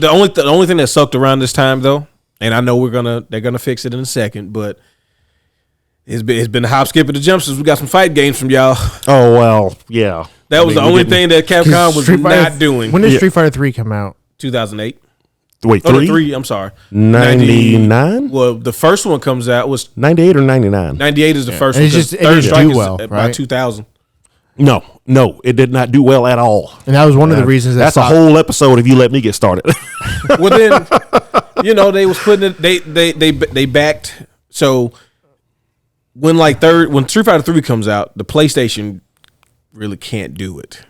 only thing that sucked around this time though, and I know they're gonna fix it in a second, but it's been a hop, skip, and a jump since we got some fight games from y'all. Oh well, yeah. That was the only thing that Capcom was not doing. When did Street Fighter 3 come out? 2008. Wait, Oh, three? the 3. I'm sorry. 99? Well, the first one comes out was 98 or 99? 98 is the first And one. it's just- 'cause it Third didn't Strike do is well, about right? 2000. No, it did not do well at all. And that was one of the reasons That's a whole episode if you let me get started. Well, then, they was putting it. They backed. So when Street Fighter 3 comes out, the PlayStation really can't do it.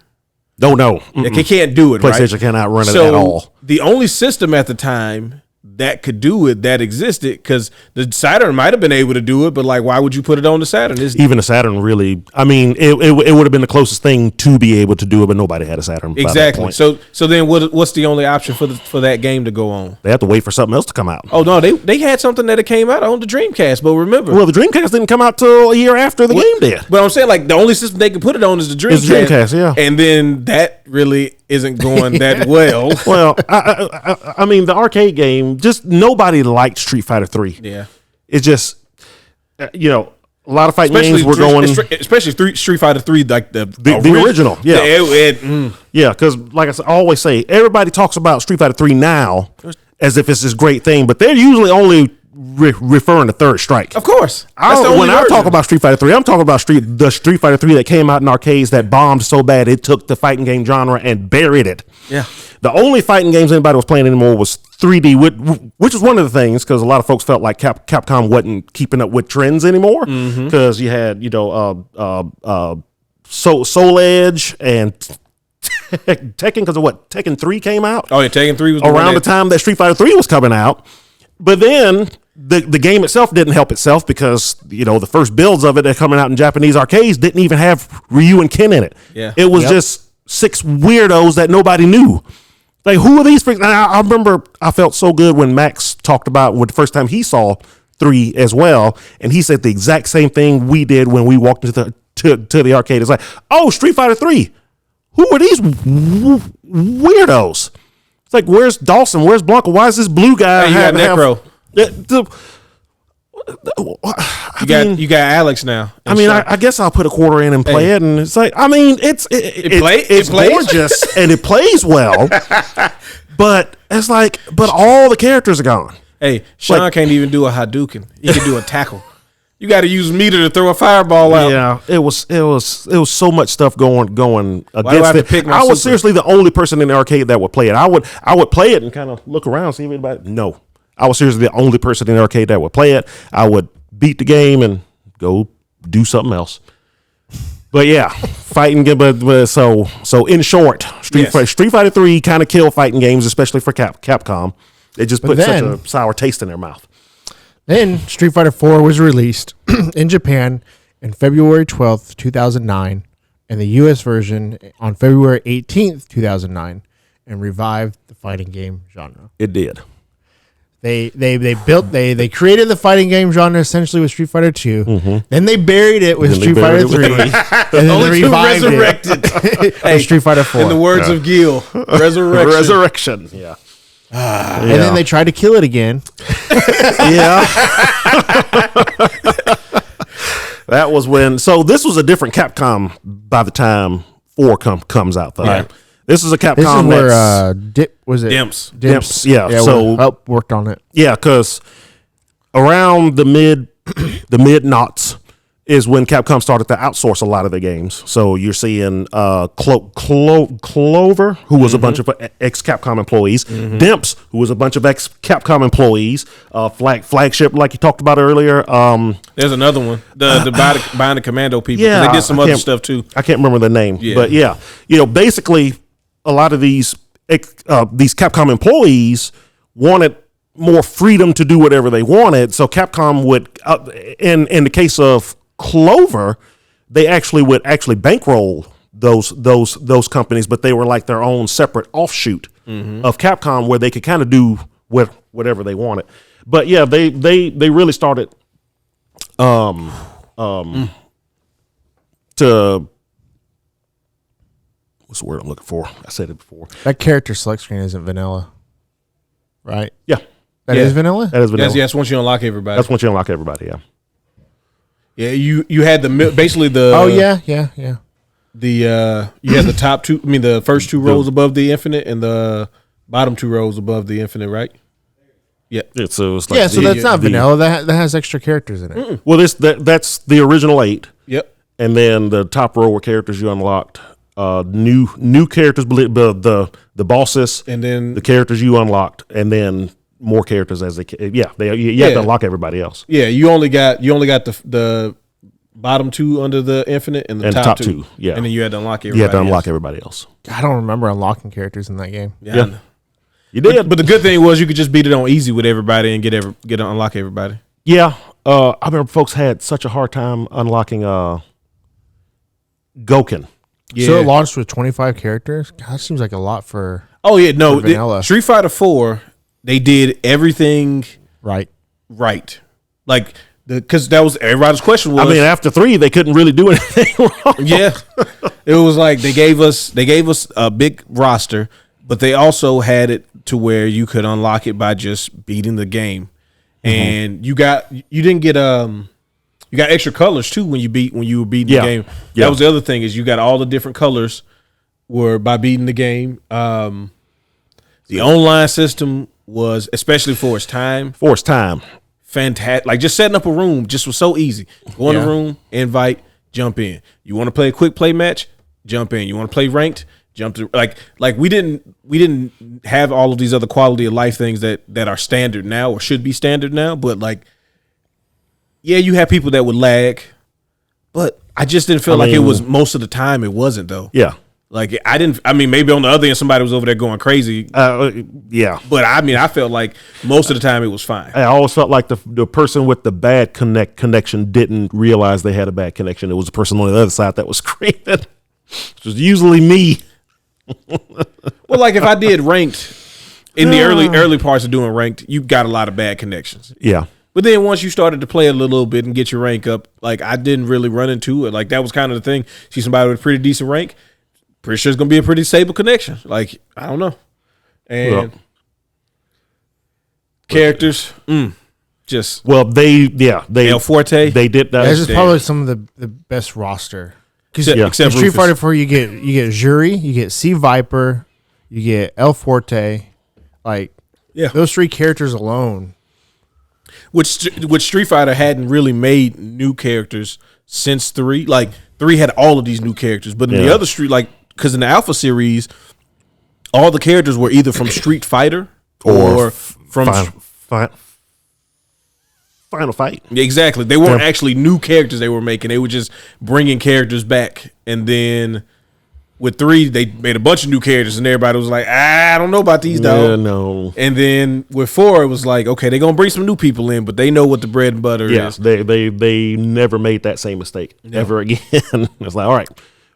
No. They can't do it. PlayStation right? cannot run it So at all. the only system at the time that could do it that existed, because the Saturn might have been able to do it, but like, why would you put it on the Saturn? Even the Saturn really, I mean, it would have been the closest thing to be able to do it, but nobody had a Saturn. By that Exactly. point. So then what's the only option for that game to go on? They have to wait for something else to come out. Oh no, they had something that it came out on the Dreamcast, but remember, Well, the Dreamcast didn't come out till a year after the game did. But I'm saying, like, the only system they can put it on is the Dreamcast. It's the Dreamcast, yeah. And then that really isn't going that well. Well, I mean, the arcade game, just nobody liked Street Fighter 3. Yeah. It's just, a lot of fighting games were going. Especially Street Fighter 3, like the original, yeah. Yeah, because like I always say, everybody talks about Street Fighter 3 now as if it's this great thing, but they're usually only referring to Third Strike. Of course. That's the only When I version. talk about Street Fighter 3, I'm talking about the Street Fighter 3 that came out in arcades that bombed so bad it took the fighting game genre and buried it. Yeah. The only fighting games anybody was playing anymore was 3D, which is one of the things, because a lot of folks felt like Capcom wasn't keeping up with trends anymore, because you had Soul Edge and Tekken, because of what Tekken 3 came out. Oh yeah, Tekken 3 was around the time that Street Fighter 3 was coming out. But then the game itself didn't help itself, because the first builds of it that coming out in Japanese arcades didn't even have Ryu and Ken in it. Yeah. It was just 6 weirdos that nobody knew. Like, who are these freaks? And I remember I felt so good when Max talked about the first time he saw 3 as well, and he said the exact same thing we did when we walked into the arcade. It's like, oh, Street Fighter 3. Who are these weirdos? It's like, where's Dawson? Where's Blanca? Why is this blue guy? Hey, you got Necro. You got Alex now. I mean, I guess I'll put a quarter in and play it, and it's like, I mean, it's plays? gorgeous and it plays well, but it's like, all the characters are gone. Hey, Sean can't even do a Hadouken. He can do a tackle. You got to use meter to throw a fireball out. Yeah, it was so much stuff going against it. I was seriously the only person in the arcade that would play it. I would play it and kind of look around, see if anybody. No, I was seriously the only person in the arcade that would play it. I would beat the game and go do something else. But yeah, fighting game. But so in short, Street Fighter 3 kind of killed fighting games, especially for Capcom. They just put such a sour taste in their mouth. Then Street Fighter 4 was released in Japan on February 12th, 2009, and the US version on February 18th, 2009, and revived the fighting game genre. It did. They created the fighting game genre essentially with Street Fighter 2. Mm-hmm. Then they buried it with Street Fighter 3. And then they revived it with Street Fighter 4. In the words of Gil, Resurrection. Yeah. And then they tried to kill it again. Yeah. That was when. So this was a different Capcom by the time 4 comes out, though. Yeah. This is a Capcom. This is where Dimps. Yeah, so worked on it. Yeah, because around the mid noughts is when Capcom started to outsource a lot of their games. So you're seeing Clover, who was a bunch of ex-Capcom employees, Dimps, who was a bunch of ex-Capcom employees, Flagship, like you talked about earlier. There's another one, the Bionic Commando people. Yeah, they did some other stuff too. I can't remember the name, but yeah, basically a lot of these Capcom employees wanted more freedom to do whatever they wanted. So Capcom would, in the case of Clover, they would bankroll those companies, but they were like their own separate offshoot of Capcom, where they could kind of do whatever they wanted. But yeah, they really started to. What's the word I'm looking for? I said it before. That character select screen isn't vanilla, right? Yeah. That is vanilla? That is vanilla. Yes, once you unlock everybody. That's once you unlock everybody, yeah. Yeah, you had basically the... Oh, yeah. You had the top two, the first two rows above the infinite, and the bottom 2 rows above the infinite, right? Yeah. So it's like so that's not vanilla. That has extra characters in it. Mm-mm. Well, that's the original 8. Yep. And then the top row were characters you unlocked. New characters, the bosses, and then the characters you unlocked, and then more characters as you have to unlock everybody else. Yeah, you only got the bottom 2 under the infinite and the top 2. Yeah, and then you had to unlock everybody. You had to unlock everybody else. I don't remember unlocking characters in that game. Yeah. You did, but the good thing was you could just beat it on easy with everybody and get to unlock everybody. Yeah, I remember folks had such a hard time unlocking Goken. Yeah. So it launched with 25 characters. God, that seems like a lot for. Oh yeah, no, for vanilla. Street Fighter 4, they did everything right. Like because that was everybody's question was. I mean, after 3, they couldn't really do anything wrong. Yeah, it was like they gave us a big roster, but they also had it to where you could unlock it by just beating the game, and you got extra colors too when you were beating the game. That was the other thing is you got all the different colors were by beating the game. The online system was, especially for its time, fantastic. Like just setting up a room just was so easy. Go in the room, invite, jump in. You want to play a quick play match? Jump in. You want to play ranked? Jump to like we didn't have all of these other quality of life things that are standard now or should be standard now, but like yeah, you have people that would lag, but I just didn't feel like it was most of the time. It wasn't though. Yeah, like maybe on the other end somebody was over there going crazy. Yeah, but I felt like most of the time it was fine. I always felt like the person with the bad connection didn't realize they had a bad connection. It was the person on the other side that was screaming. It was usually me. Well, like if I did ranked in the early parts of doing ranked, you got a lot of bad connections. Yeah. But then once you started to play a little bit and get your rank up, like I didn't really run into it. Like that was kind of the thing. See somebody with a pretty decent rank, pretty sure it's gonna be a pretty stable connection. Like I don't know. And characters, just they El Forte. They did that. This is probably some of the best roster. Except Street Fighter 4, you get Juri, you get C Viper, you get El Forte, like those 3 characters alone. Which Street Fighter hadn't really made new characters since 3. Like 3 had all of these new characters, but in the other Street, like because in the Alpha series, all the characters were either from Street Fighter or from Final Fight. Exactly. They weren't actually new characters they were making. They were just bringing characters back. And then with 3, they made a bunch of new characters, and everybody was like, I don't know about these, dog. Yeah, no. And then with 4, it was like, okay, they're going to bring some new people in, but they know what the bread and butter is. They never made that same mistake ever again. It's like, all right,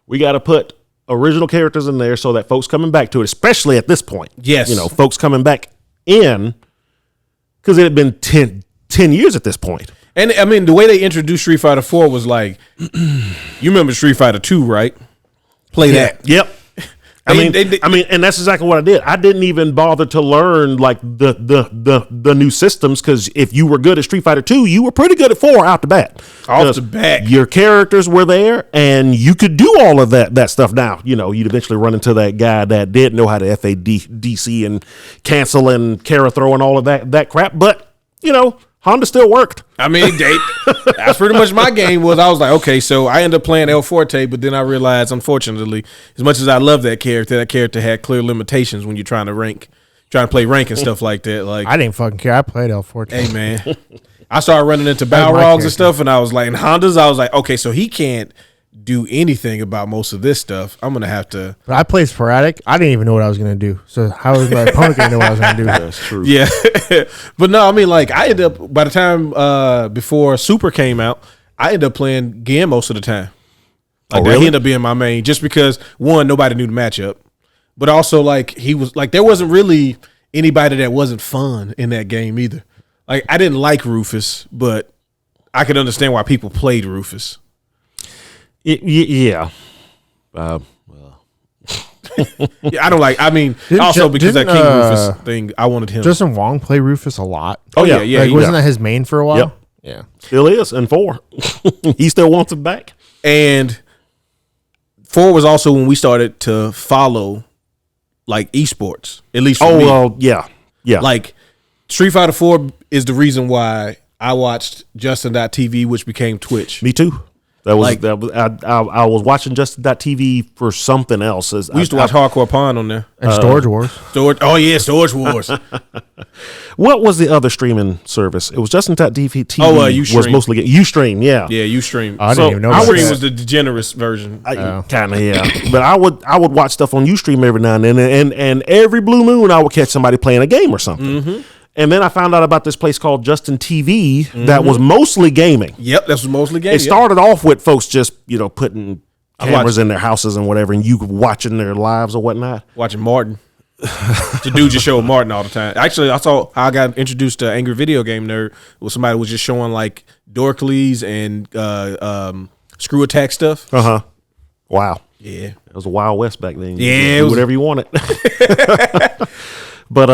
we got to put original characters in there so that folks coming back to it, especially at this point. Yes. Folks coming back in, because it had been 10 years at this point. And I mean, the way they introduced Street Fighter 4 was like, you remember Street Fighter 2, right? Play that. Yep. I mean, and that's exactly what I did. I didn't even bother to learn like the new systems, because if you were good at Street Fighter 2, you were pretty good at 4 out the bat. Off the bat, your characters were there, and you could do all of that stuff. Now, you'd eventually run into that guy that did know how to FADC and cancel and Kara throw and all of that crap, but Honda still worked. I mean, that's pretty much my game was. I was like, okay, so I ended up playing El Forte, but then I realized, unfortunately, as much as I love that character had clear limitations when you're trying to play rank and stuff like that. Like I didn't fucking care. I played El Forte. Hey, man. I started running into Balrogs and stuff, and I was like, in Hondas, I was like, okay, so he can't do anything about most of this stuff. I'm gonna have to. But I played sporadic. I didn't even know what I was gonna do. So how was my opponent gonna know what I was gonna do? That's true. Yeah, but no, I mean, like I ended up by the time before Super came out, I ended up playing Gien most of the time. Like really? He ended up being my main, just because one, nobody knew the matchup, but also like he was like there wasn't really anybody that wasn't fun in that game either. Like I didn't like Rufus, but I could understand why people played Rufus. Yeah. Yeah, I don't like. I mean, also because that King Rufus thing, I wanted him. Doesn't Wong play Rufus a lot? Oh yeah. Like, wasn't that his main for a while? Yep. Yeah, still is. And 4, he still wants him back. And 4 was also when we started to follow like esports, at least for me. Oh, well, yeah. Like Street Fighter 4 is the reason why I watched Justin.tv, which became Twitch. Me too. I was watching Justin.tv for something else. We used to watch Hardcore Pond on there. And Storage Wars. Storage Wars. What was the other streaming service? It was Justin.tv. Ustream. Was mostly Ustream. Yeah, Ustream. I didn't even know about Ustream that. was the degenerate version. Kind of, yeah. But I would watch stuff on Ustream every now and then, and every blue moon I would catch somebody playing a game or something. Mm-hmm. And then I found out about this place called Justin TV that was mostly gaming. Yep, that was mostly gaming. It started off with folks just, putting cameras in their houses and whatever, and you watching their lives or whatnot. Watching Martin. The dude just showed Martin all the time. Actually, I saw how I got introduced to Angry Video Game Nerd was somebody was just showing like Dorkleys and Screw Attack stuff. Wow. Yeah. It was a Wild West back then. Yeah, You do whatever you wanted. But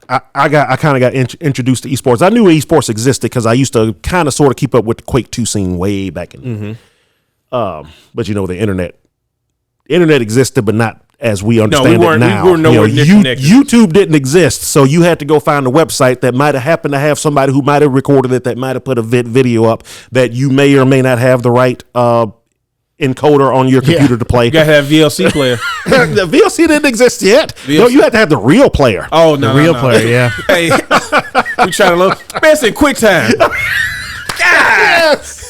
I kind of got introduced to esports. I knew esports existed because I used to kind of sort of keep up with the Quake 2 scene way back in. But the internet existed, but not as we understand it now. We were nowhere near connected. YouTube didn't exist, so you had to go find a website that might have happened to have somebody who might have recorded it, that might have put a video up that you may or may not have the right encoder on your computer to play. You gotta have VLC player. The VLC didn't exist yet. VLC. No, you had to have the real player. Oh no, The real player, yeah. Hey, we trying to load. Man, it's in QuickTime. Yes.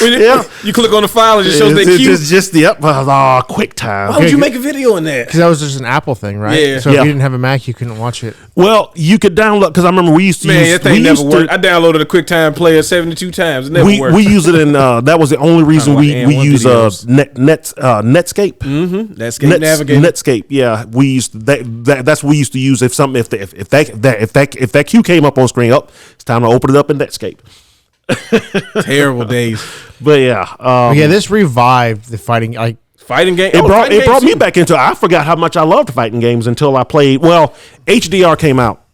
You click on the file and it shows that queue. Just the QuickTime. Why would you make a video in that? Because that was just an Apple thing, right? Yeah. So if you didn't have a Mac, you couldn't watch it. Well, you could download, because I remember we used to use. That thing never worked. I downloaded a QuickTime player 72 times. It never worked. We use it in. That was the only reason we use Netscape. Mm-hmm. Netscape Navigator. Netscape. Yeah, we used that's what we used to use if that queue came up on screen. It's time to open it up in Netscape. Terrible days. But yeah, this revived the fighting game. It brought me back into it. I forgot how much I loved fighting games until I played. Well, HDR came out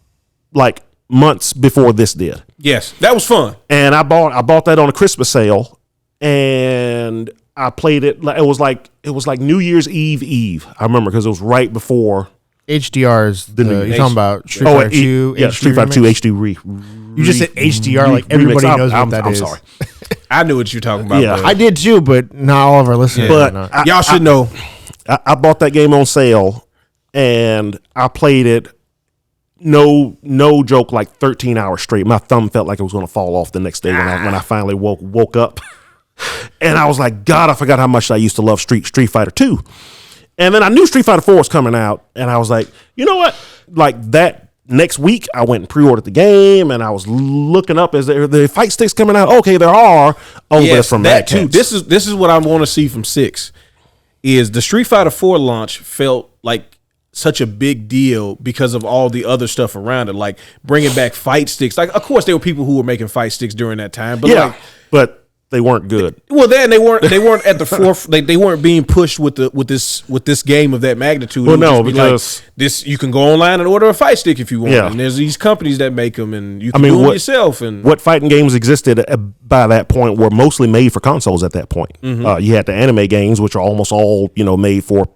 like months before this did. Yes, that was fun. And I bought that on a Christmas sale, and I played it. It was like New Year's Eve. I remember because it was right before. HDR is you're talking about Street Fighter 2. Yeah, Street Fighter 2 HD You just said HDR like everybody knows what that is. I'm sorry. I knew what you're talking about. Yeah, but I did too, but not all of our listeners. But y'all should know. I bought that game on sale, and I played it. No joke, like 13 hours straight. My thumb felt like it was going to fall off the next day when I finally woke up, and I was like, God, I forgot how much I used to love Street Fighter 2. And then I knew Street Fighter 4 was coming out, and I was like, you know what? Like that next week, I went and pre-ordered the game, and I was looking up, is there the fight sticks coming out? Okay, there are. Oh, yes, but from that too. This is what I want to see from 6. Is the Street Fighter 4 launch felt like such a big deal because of all the other stuff around it, like bringing back fight sticks. Like, of course, there were people who were making fight sticks during that time, but but they weren't good. Well, then they weren't at the forefront. They weren't being pushed with this game of that magnitude. Well, no, because this you can go online and order a fight stick if you want. Yeah. And there's these companies that make them, and you can do them yourself. And what fighting games existed by that point were mostly made for consoles. At that point, you had the anime games, which are almost all made for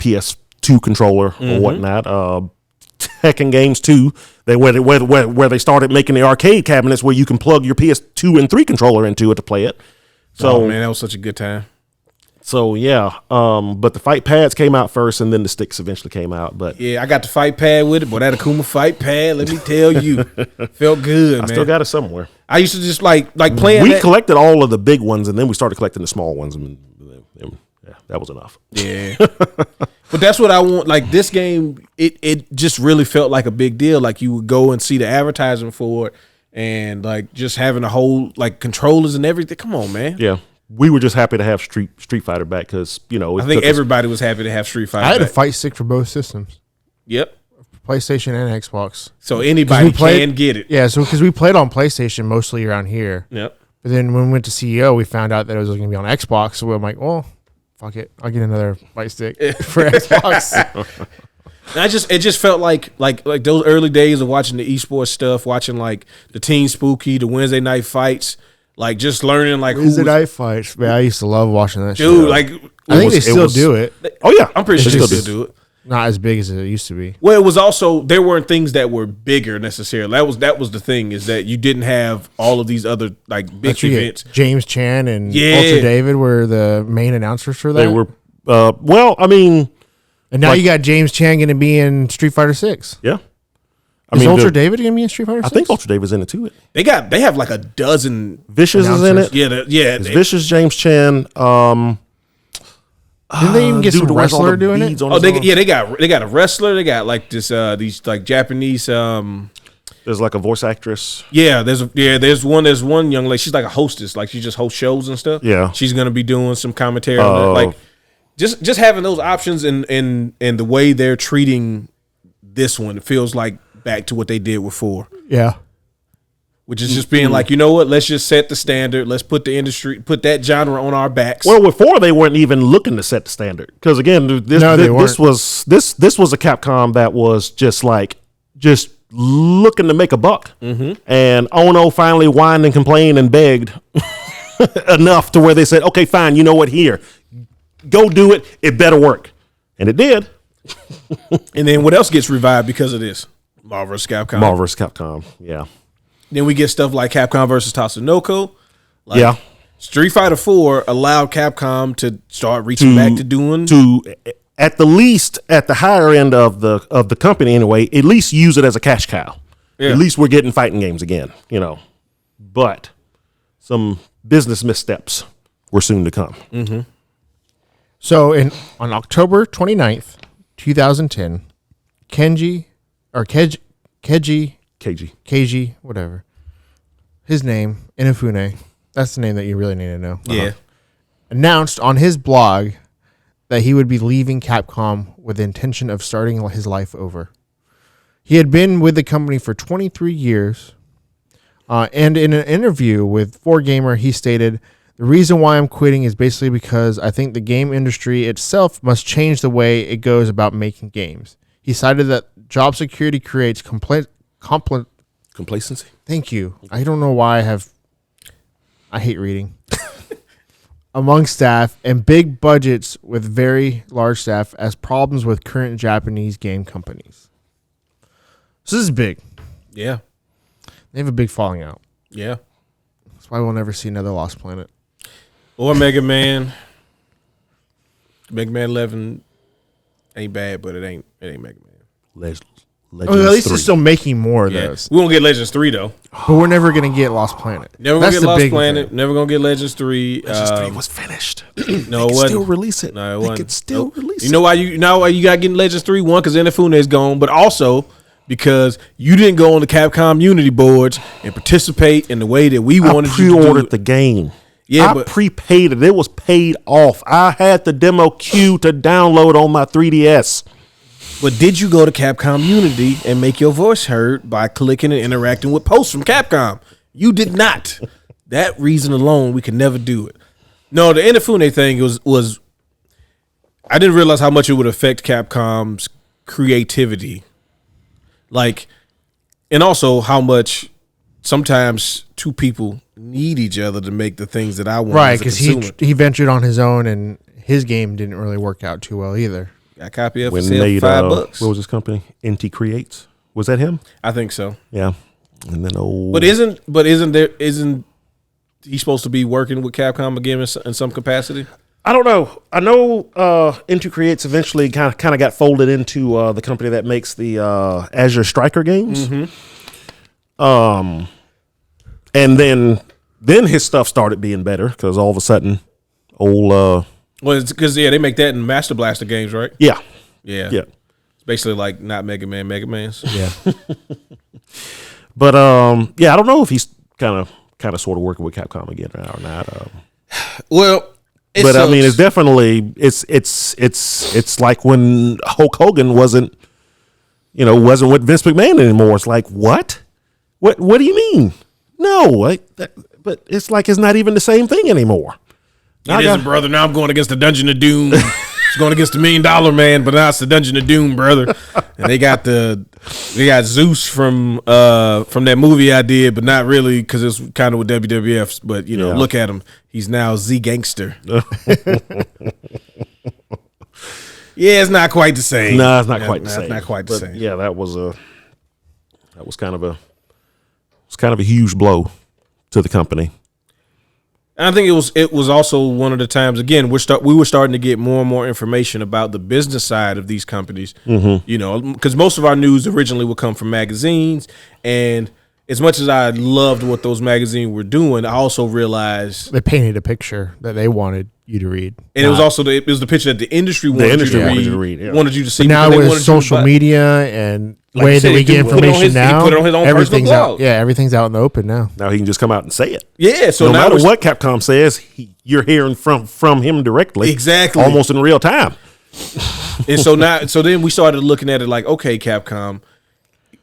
PS2 controller or whatnot. Tekken games too. Where they started making the arcade cabinets where you can plug your PS2 and 3 controller into it to play it. So man, that was such a good time. So yeah, but the fight pads came out first, and then the sticks eventually came out. But yeah, I got the fight pad with it. Boy, that Akuma fight pad, let me tell you, felt good. I still got it somewhere. I used to just like playing. We collected all of the big ones, and then we started collecting the small ones, and that was enough. Yeah. But that's what I want. Like this game, it just really felt like a big deal. Like you would go and see the advertising for it, and like just having a whole like controllers and everything. Come on, man. Yeah, we were just happy to have Street Fighter back because I think everybody was happy to have Street Fighter. I had back. a fight stick for both systems. Yep. PlayStation and Xbox. So anybody can get it. Yeah. So because we played on PlayStation mostly around here. Yep. But then when we went to CEO, we found out that it was going to be on Xbox. So I'm like, well. Fuck it, I'll get another fight stick for Xbox. It just felt like those early days of watching the esports stuff, watching like the Teen Spooky, the Wednesday night fights, like just learning like Wednesday night fights. Man, I used to love watching that. Dude, show. like I think they still do it. Oh yeah, I'm pretty sure They they still still do it. Not as big as it used to be. Well, it was also there weren't things that were bigger necessarily. That was the thing, is that you didn't have all of these other like big That's where you get events. James Chan and Yeah. Ultra David were the main announcers for that. They were. Well, I mean, and now like- you got James Chan going to be in Street Fighter 6. yeah. Is Ultra David going to be in Street Fighter 6? I think Ultra David's in it too. They have like a dozen. Vicious is in it. Yeah. It's Vicious, James Chan. Didn't they even get dude some who wears all wrestler the doing it? beads on Oh, his arm. they got a wrestler. They got like this these like Japanese There's like a voice actress. there's one young lady. She's like a hostess. Like she just hosts shows and stuff. Yeah. She's gonna be doing some commentary on it. Like just having those options and the way they're treating this one, it feels like back to what they did with 4. Yeah. Which is just being like, you know what? Let's just set the standard. Let's put that genre on our backs. Well, with 4, they weren't even looking to set the standard because again, this was a Capcom that was just looking to make a buck, and Ono finally whined and complained and begged enough to where they said, "Okay, fine. You know what? Here, go do it. It better work," and it did. And then what else gets revived because of this? Marvel vs. Capcom. Marvel vs. Capcom, yeah. Then we get stuff like Capcom versus Tatsunoko. Like Yeah. Street Fighter 4 allowed Capcom to start reaching back to doing At the least, at the higher end of the company anyway, at least use it as a cash cow. Yeah. At least we're getting fighting games again, But some business missteps were soon to come. Mm-hmm. So on October 29th, 2010, Keiji, whatever, his name, Inafune, that's the name that you really need to know. Yeah. Announced on his blog that he would be leaving Capcom with the intention of starting his life over. He had been with the company for 23 years, and in an interview with 4Gamer, he stated, "The reason why I'm quitting is basically because I think the game industry itself must change the way it goes about making games." He cited that job security creates Complacency? Thank you. I don't know why I hate reading. Among staff and big budgets with very large staff as problems with current Japanese game companies. So this is big. Yeah. They have a big falling out. Yeah. That's why we'll never see another Lost Planet. Or Mega Man. Mega Man 11 ain't bad, but it ain't Mega Man. Legends At least 3. they're still making more of Yeah. those. We won't get Legends 3 though. But we're never going to get Lost Planet. Never gonna get Lost Planet. Never gonna get Legends 3. Legends 3 was finished. No, they it could wasn't. still release it. No, it they wasn't. could still Nope. release You it. know why you got getting Legends 3? One, because Inafune is gone, but also because you didn't go on the Capcom Unity boards and participate in the way that we wanted I you to do pre-ordered it. the game. Yeah, I but prepaid it. It was paid off. I had the demo queue to download on my 3DS. But did you go to Capcom Unity and make your voice heard by clicking and interacting with posts from Capcom? You did not. That reason alone, we could never do it. No, the Inafune thing was I didn't realize how much it would affect Capcom's creativity. Like, and also how much sometimes two people need each other to make the things that I want. Right, because he ventured on his own and his game didn't really work out too well either. Got a copy of it for When sale made, for $5. what was his company? NT Creates. Was that him? I think so. Yeah. And then But isn't he supposed to be working with Capcom again in some capacity? I don't know. I know NT Creates eventually kind of got folded into the company that makes the Azure Striker games. Mm-hmm. And then his stuff started being better because all of a sudden, Well, it's because they make that in Master Blaster games, right? yeah. It's basically like not Mega Man's. Yeah. But I don't know if he's kind of sort of working with Capcom again now or not. Well, I mean, it's definitely it's like when Hulk Hogan wasn't with Vince McMahon anymore. It's like what do you mean? No, but it's like it's not even the same thing anymore. It isn't, brother. Now I'm going against the Dungeon of Doom It's going against the $1 Million Man, but now it's the Dungeon of Doom, brother. And they got Zeus from that movie I did, but not really because it's kind of with WWF. But look at him. He's now Z Gangster. Yeah, it's not quite the same. No, it's not quite the same. It's not quite the same. Yeah, that was kind of a huge blow to the company. And I think it was also one of the times, again, we were starting to get more and more information about the business side of these companies. Because most of our news originally would come from magazines, and as much as I loved what those magazines were doing, I also realized they painted a picture that they wanted you to read, and it was also the picture that the industry wanted you to read. Yeah. Wanted you to see. But now with social media and like way that we get information now, he put it on his own everything's personal out. blog. Yeah, everything's out in the open now. Now he can just come out and say it. Yeah, so no now matter what Capcom says, you're hearing from him directly, exactly, almost in real time. And so then we started looking at it like, okay, Capcom,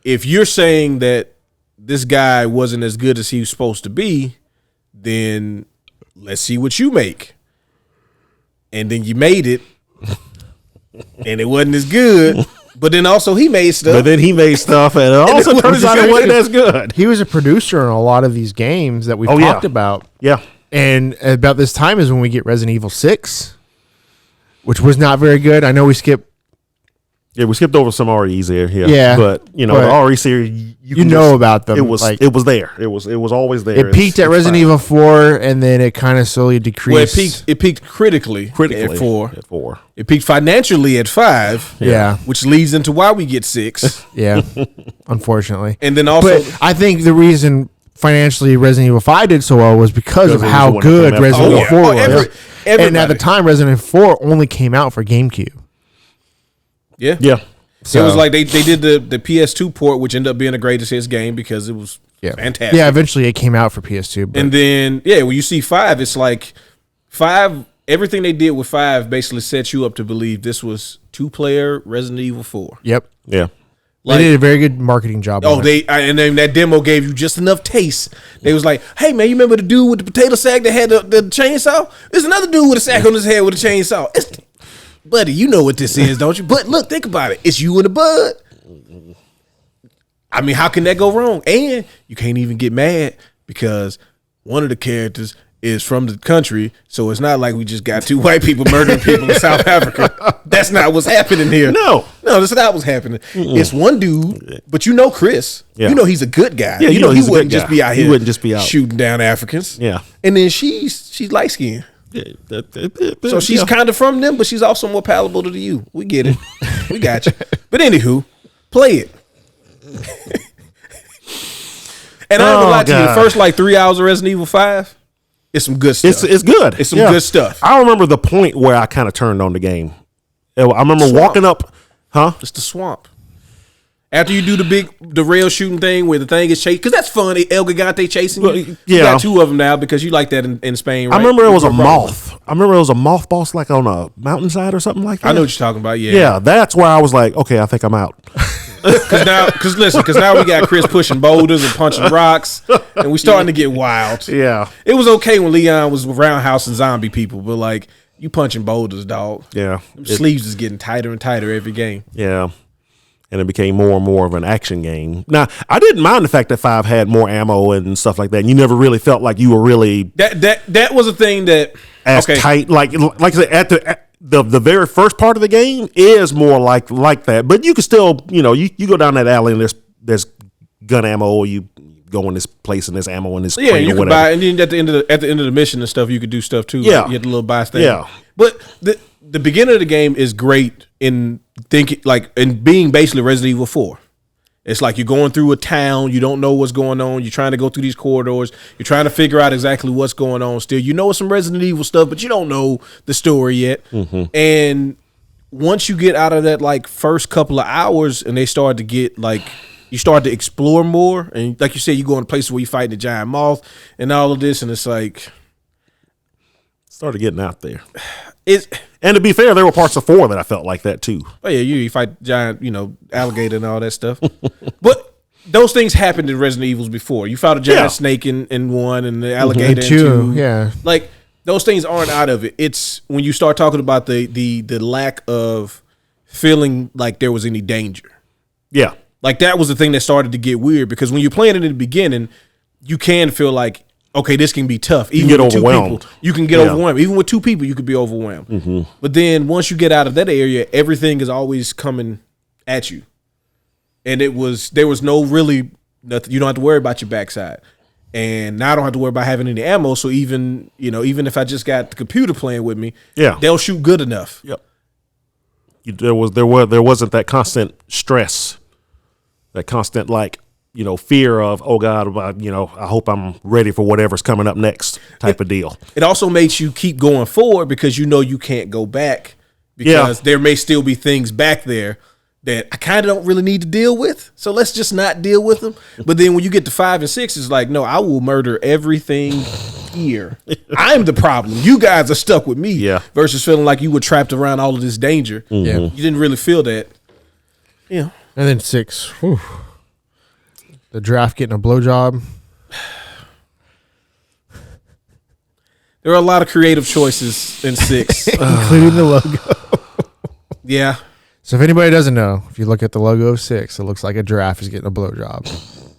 if you're saying that this guy wasn't as good as he was supposed to be, then let's see what you make. And then you made it, and it wasn't as good. But then also he made stuff. And it also turns out it wasn't as good. He was a producer in a lot of these games that we've talked about. Yeah. And about this time is when we get Resident Evil 6, which was not very good. I know we skipped. Yeah, we skipped over some REs there. Yeah. But the RE series, you know about them. It was there. It was always there. It peaked at Resident Evil 4, and then it kind of slowly decreased. Well, it peaked critically at 4. At 4. It peaked financially at 5. Yeah. Which leads into why we get 6. Yeah. Unfortunately. And then also, but I think the reason financially Resident Evil 5 did so well was because of how good Resident Evil 4 was. And at the time, Resident Evil 4 only came out for GameCube. Yeah. Yeah. So it was like they did the PS2 port, which ended up being the greatest hits game because it was fantastic. Yeah, eventually it came out for PS2. And then, when you see 5, it's like 5, everything they did with 5 basically set you up to believe this was 2-player Resident Evil 4. Yep. Yeah. They did a very good marketing job. And then that demo gave you just enough taste. They was like, hey, man, you remember the dude with the potato sack that had the chainsaw? There's another dude with a sack on his head with a chainsaw. Buddy, you know what this is, don't you? But look, think about it. It's you and the bud. I mean, how can that go wrong? And you can't even get mad because one of the characters is from the country, so it's not like we just got 2 white people murdering people in South Africa. That's not what's happening here. No, that's not what's happening. It's one dude, but you know Chris. Yeah. You know he's a good guy. Yeah, you know he wouldn't just be out here. He wouldn't just be out shooting down Africans. Yeah. And then she's light skinned. Yeah, so she's kind of from them, but she's also more palatable to you. We get it. We got you. But anywho, play it. And I'm gonna lie to you, the first 3 hours of Resident Evil 5, it's some good stuff. It's good. It's some good stuff. I remember the point where I kind of turned on the game. I remember walking up, It's the swamp. After you do the rail shooting thing where the thing is chased, because that's fun. El Gigante chasing you. You got 2 of them now because you like that in Spain, right? I remember it was a moth. I remember it was a moth boss like on a mountainside or something like that. I know what you're talking about, yeah. Yeah, that's where I was like, okay, I think I'm out. Because now we got Chris pushing boulders and punching rocks, and we starting to get wild. Yeah. It was okay when Leon was roundhouse and zombie people, but you punching boulders, dog. Yeah. Sleeves is getting tighter and tighter every game. Yeah. And it became more and more of an action game. Now, I didn't mind the fact that 5 had more ammo and stuff like that. And you never really felt like you were really that was a thing that tight. Like I said, at the very first part of the game is more like that. But you can still, you go down that alley and there's gun ammo, or you go in this place and there's ammo in this crate you or can whatever. buy, and then at the end of the mission and stuff, you could do stuff too. Yeah, you had the little buy thing. Yeah, but the beginning of the game is great in being basically Resident Evil 4. It's like you're going through a town, you don't know what's going on, you're trying to go through these corridors, you're trying to figure out exactly what's going on still. You know it's some Resident Evil stuff, but you don't know the story yet. Mm-hmm. And once you get out of that first couple of hours and they start to get you start to explore more, and like you said, you go in places where you fight the giant moth and all of this, and it's started getting out there. And to be fair, there were parts of 4 that I felt like that too. Oh yeah, you fight giant, alligator and all that stuff. But those things happened in Resident Evils before. You fought a giant snake in 1 and the alligator in 2. Yeah. those things aren't out of it. It's when you start talking about the lack of feeling like there was any danger. Yeah. Like that was the thing that started to get weird because when you're playing it in the beginning, you can feel like, okay, this can be tough. Even you get with overwhelmed. 2 people, you can get overwhelmed. Even with 2 people, you could be overwhelmed. Mm-hmm. But then once you get out of that area, everything is always coming at you. And there was no really nothing. You don't have to worry about your backside. And now I don't have to worry about having any ammo. So even if I just got the computer playing with me, they'll shoot good enough. Yep. There wasn't that constant stress, that constant fear of, oh God, I hope I'm ready for whatever's coming up next type of deal. It also makes you keep going forward because you know you can't go back because there may still be things back there that I kind of don't really need to deal with. So let's just not deal with them. But then when you get to 5 and 6, it's like, no, I will murder everything here. I'm the problem. You guys are stuck with me. Yeah. Versus feeling like you were trapped around all of this danger. Mm-hmm. Yeah. You didn't really feel that. Yeah. And then 6, whew, the draft getting a blowjob. There are a lot of creative choices in 6. Including the logo. Yeah. So if anybody doesn't know, if you look at the logo of 6, it looks like a giraffe is getting a blowjob.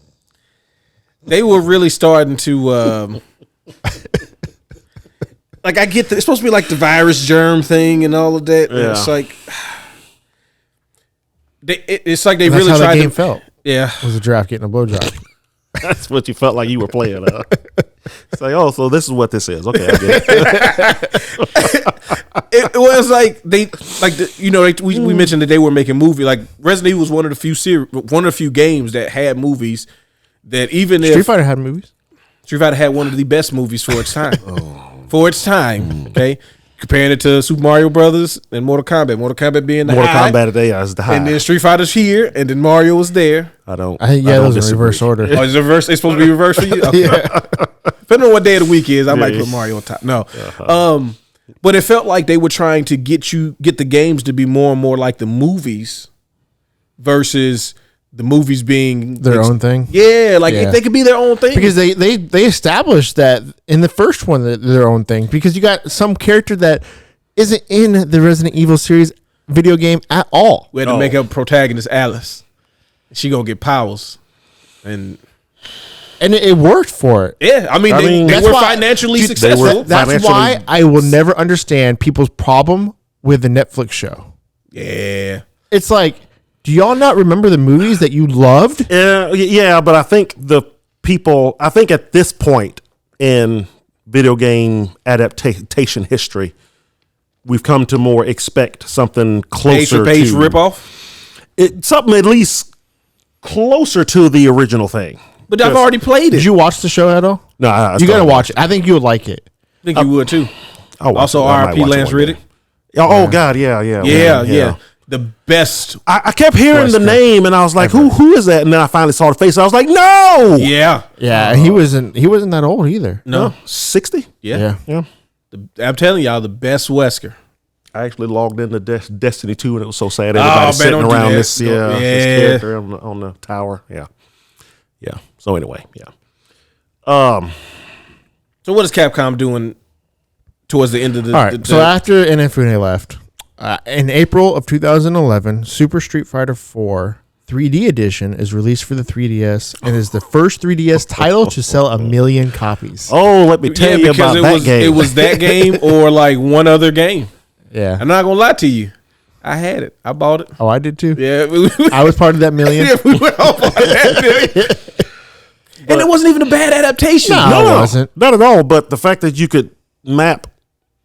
They were really starting to like I get it's supposed to be like the virus germ thing and all of that. And it's like it's like they That's really how tried the game to felt. Yeah. Was a giraffe getting a blowjob. That's what you felt like you were playing. It's like, so this is what this is. Okay, I get it. It was like we mentioned that they were making movies. Like Resident Evil was one of the few games that had movies that even Street if Fighter had movies. Street Fighter had one of the best movies for its time. For its time, okay? Comparing it to Super Mario Brothers and Mortal Kombat. Mortal Kombat being the Mortal high. Kombat today is the high. And then Street Fighter's here, and then Mario was there. I think those are in reverse order. Oh, is it reverse? It's supposed to be reverse for you? Okay. Yeah. Depending on what day of the week is, I might put Mario on top. No. But it felt like they were trying to get the games to be more and more like the movies versus the movies being Their own thing. Yeah, if they could be their own thing. Because they established that in the first one that they're their own thing. Because you got some character that isn't in the Resident Evil series video game at all. We had to make up protagonist Alice. She gonna get powers. And it worked for it. Yeah, I mean they were financially successful. That's why I will never understand people's problem with the Netflix show. Yeah. It's like, do y'all not remember the movies that you loved? Yeah, but I think at this point in video game adaptation history, we've come to more expect something closer Page to ripoff. Something at least closer to the original thing. But I've already played it. Did you watch the show at all? No, you gotta watch it. I think you would like it. I think you would too. Also, R.I.P. Lance Riddick. Oh God, yeah. The best. I kept hearing the name, and I was like, "Who is that?" And then I finally saw the face. I was like, "No!" Yeah. And he wasn't that old either. No, 60. Yeah. I'm telling y'all, the best Wesker. I actually logged into Destiny 2, and it was so sad. Everybody sitting around this character on the tower. Yeah. So anyway, So what is Capcom doing towards the end of the? All right. So after Inafune left, in April of 2011, Super Street Fighter 4 3D Edition is released for the 3DS and is the first 3DS title to sell 1 million copies. Oh, let me tell you about that game. It was that game or like one other game. Yeah. I'm not gonna lie to you. I had it. I bought it. Oh, I did too. Yeah. I was part of that million. Yeah, we went all part of that million. And it wasn't even a bad adaptation. No, it wasn't. Not at all. But the fact that you could map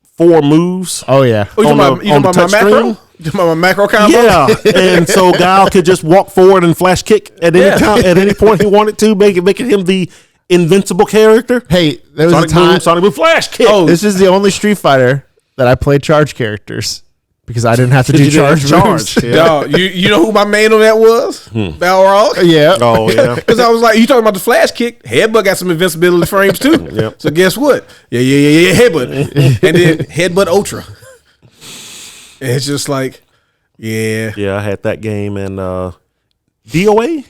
4 moves. Oh yeah. You talking about my macro? You talking about my macro combo? Yeah. And so Guile could just walk forward and flash kick at any time, at any point he wanted to, making him the invincible character. Hey, there was Sonic a time. Boom, Sonic Boom, flash kick. Oh, this is the only Street Fighter that I played charge characters because I didn't have to do charge moves. Yeah. Dog, you know who my main on that was? Balrog. Yeah. Oh yeah. Because I was like, you talking about the flash kick? Headbutt got some invincibility frames too. Yep. So guess what? Yeah. Headbutt, and then headbutt ultra. And it's just like, yeah. I had that game and DOA.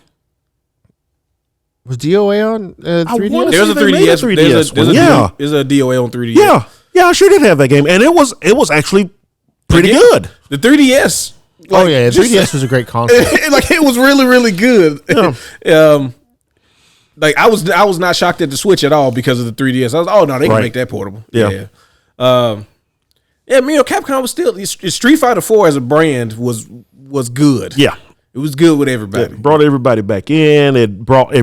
Was DOA on 3DS? There's a 3DS. There's a DOA on 3DS. Yeah, I sure did have that game, and it was actually pretty good. The 3DS. Oh yeah, the 3DS was a great console. Like it was really, really good. Yeah. Like I was not shocked at the Switch at all because of the 3DS. I was, oh no, they can make that portable. Yeah. Capcom was still Street Fighter 4 as a brand was good. Yeah, it was good with everybody. It brought everybody back in. It brought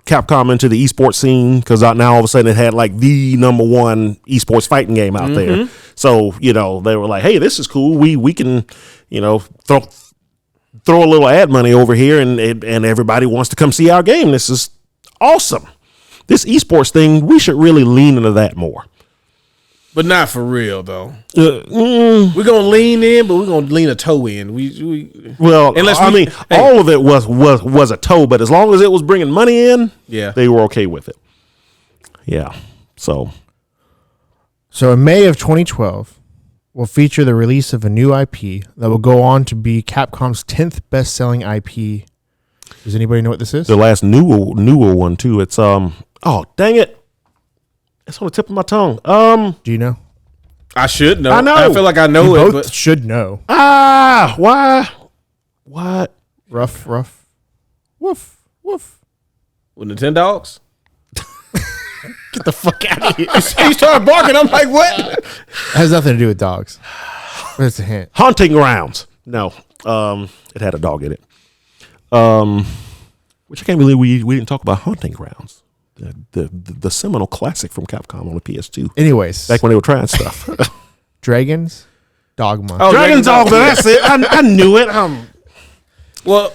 Capcom into the esports scene because now all of a sudden it had like the number one esports fighting game out there. So they were like, hey, this is cool. We can throw a little ad money over here, and everybody wants to come see our game. This is awesome. This esports thing, we should really lean into that more. But not for real though. We're gonna lean in, but we're gonna lean a toe in. All of it was a toe, but as long as it was bringing money in, they were okay with it. Yeah. So in May of 2012, will feature the release of a new IP that will go on to be Capcom's 10th best-selling IP. Does anybody know what this is? The last newer one too. It's oh dang it. It's on the tip of my tongue. Do you know? I should know. I know. I feel like I know you it. Both should know. Why? What? Rough. Woof. With Nintendogs? Get the fuck out of here. He started barking. I'm like, what? It has nothing to do with dogs. But it's a hint. Haunting Grounds. No. It had a dog in it. Which I can't believe we didn't talk about Haunting Grounds. The seminal classic from Capcom on the PS2. Anyways, back when they were trying stuff. Dragon's Dogma. Oh, Dragon's Dogma. That's it. I knew it. Well,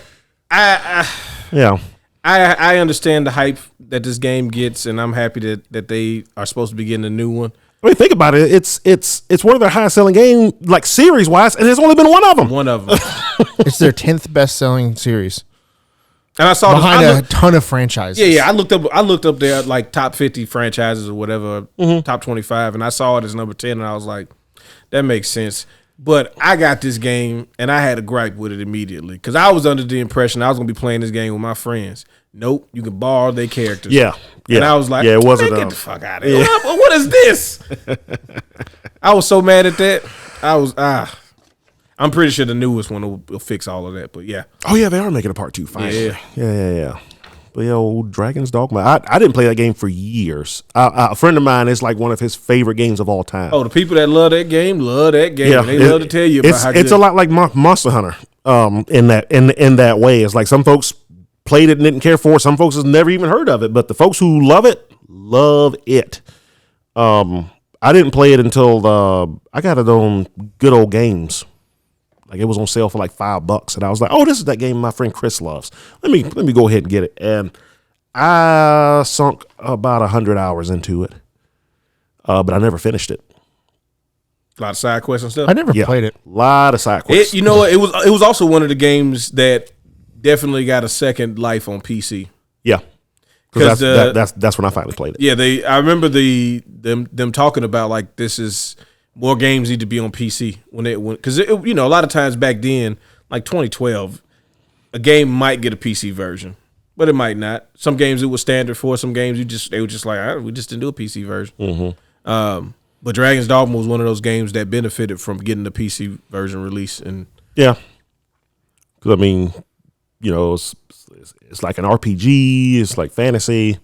yeah. I understand the hype that this game gets, and I'm happy that they are supposed to be getting a new one. I mean, think about it. It's one of their highest selling games, like series wise, and there's only been one of them. It's their 10th best selling series. And I saw behind a ton of franchises. Yeah. I looked up their like top 50 franchises or whatever, top 25, and I saw it as number 10, and I was like, that makes sense. But I got this game, and I had a gripe with it immediately because I was under the impression I was going to be playing this game with my friends. Nope, you can borrow their characters. Yeah. And I was like, it wasn't. Get the fuck out of here. What is this? I was so mad at that. I'm pretty sure the newest one will fix all of that, but yeah. Oh, yeah, they are making a part 2 finally. Yeah. But, old Dragon's Dogma. I didn't play that game for years. A friend of mine, is like one of his favorite games of all time. Oh, the people that love that game. Yeah, they love to tell you about how good. It's a lot like Monster Hunter in that way. It's like some folks played it and didn't care for it. Some folks has never even heard of it. But the folks who love it, love it. I didn't play it until I got it on Good Old Games. Like it was on sale for like $5, and I was like, "Oh, this is that game my friend Chris loves. Let me go ahead and get it." And I sunk about 100 hours into it, but I never finished it. A lot of side quests and stuff. I never played it. A lot of side quests. It was also one of the games that definitely got a second life on PC. Yeah, because that's when I finally played it. Yeah, I remember them talking about like this is. More games need to be on PC because a lot of times back then, like 2012, a game might get a PC version, but it might not. Some games it was standard for. Some games they were just like, we just didn't do a PC version. Mm-hmm. But Dragon's Dogma was one of those games that benefited from getting the PC version released. And yeah, because I mean, it's like an RPG. It's like fantasy.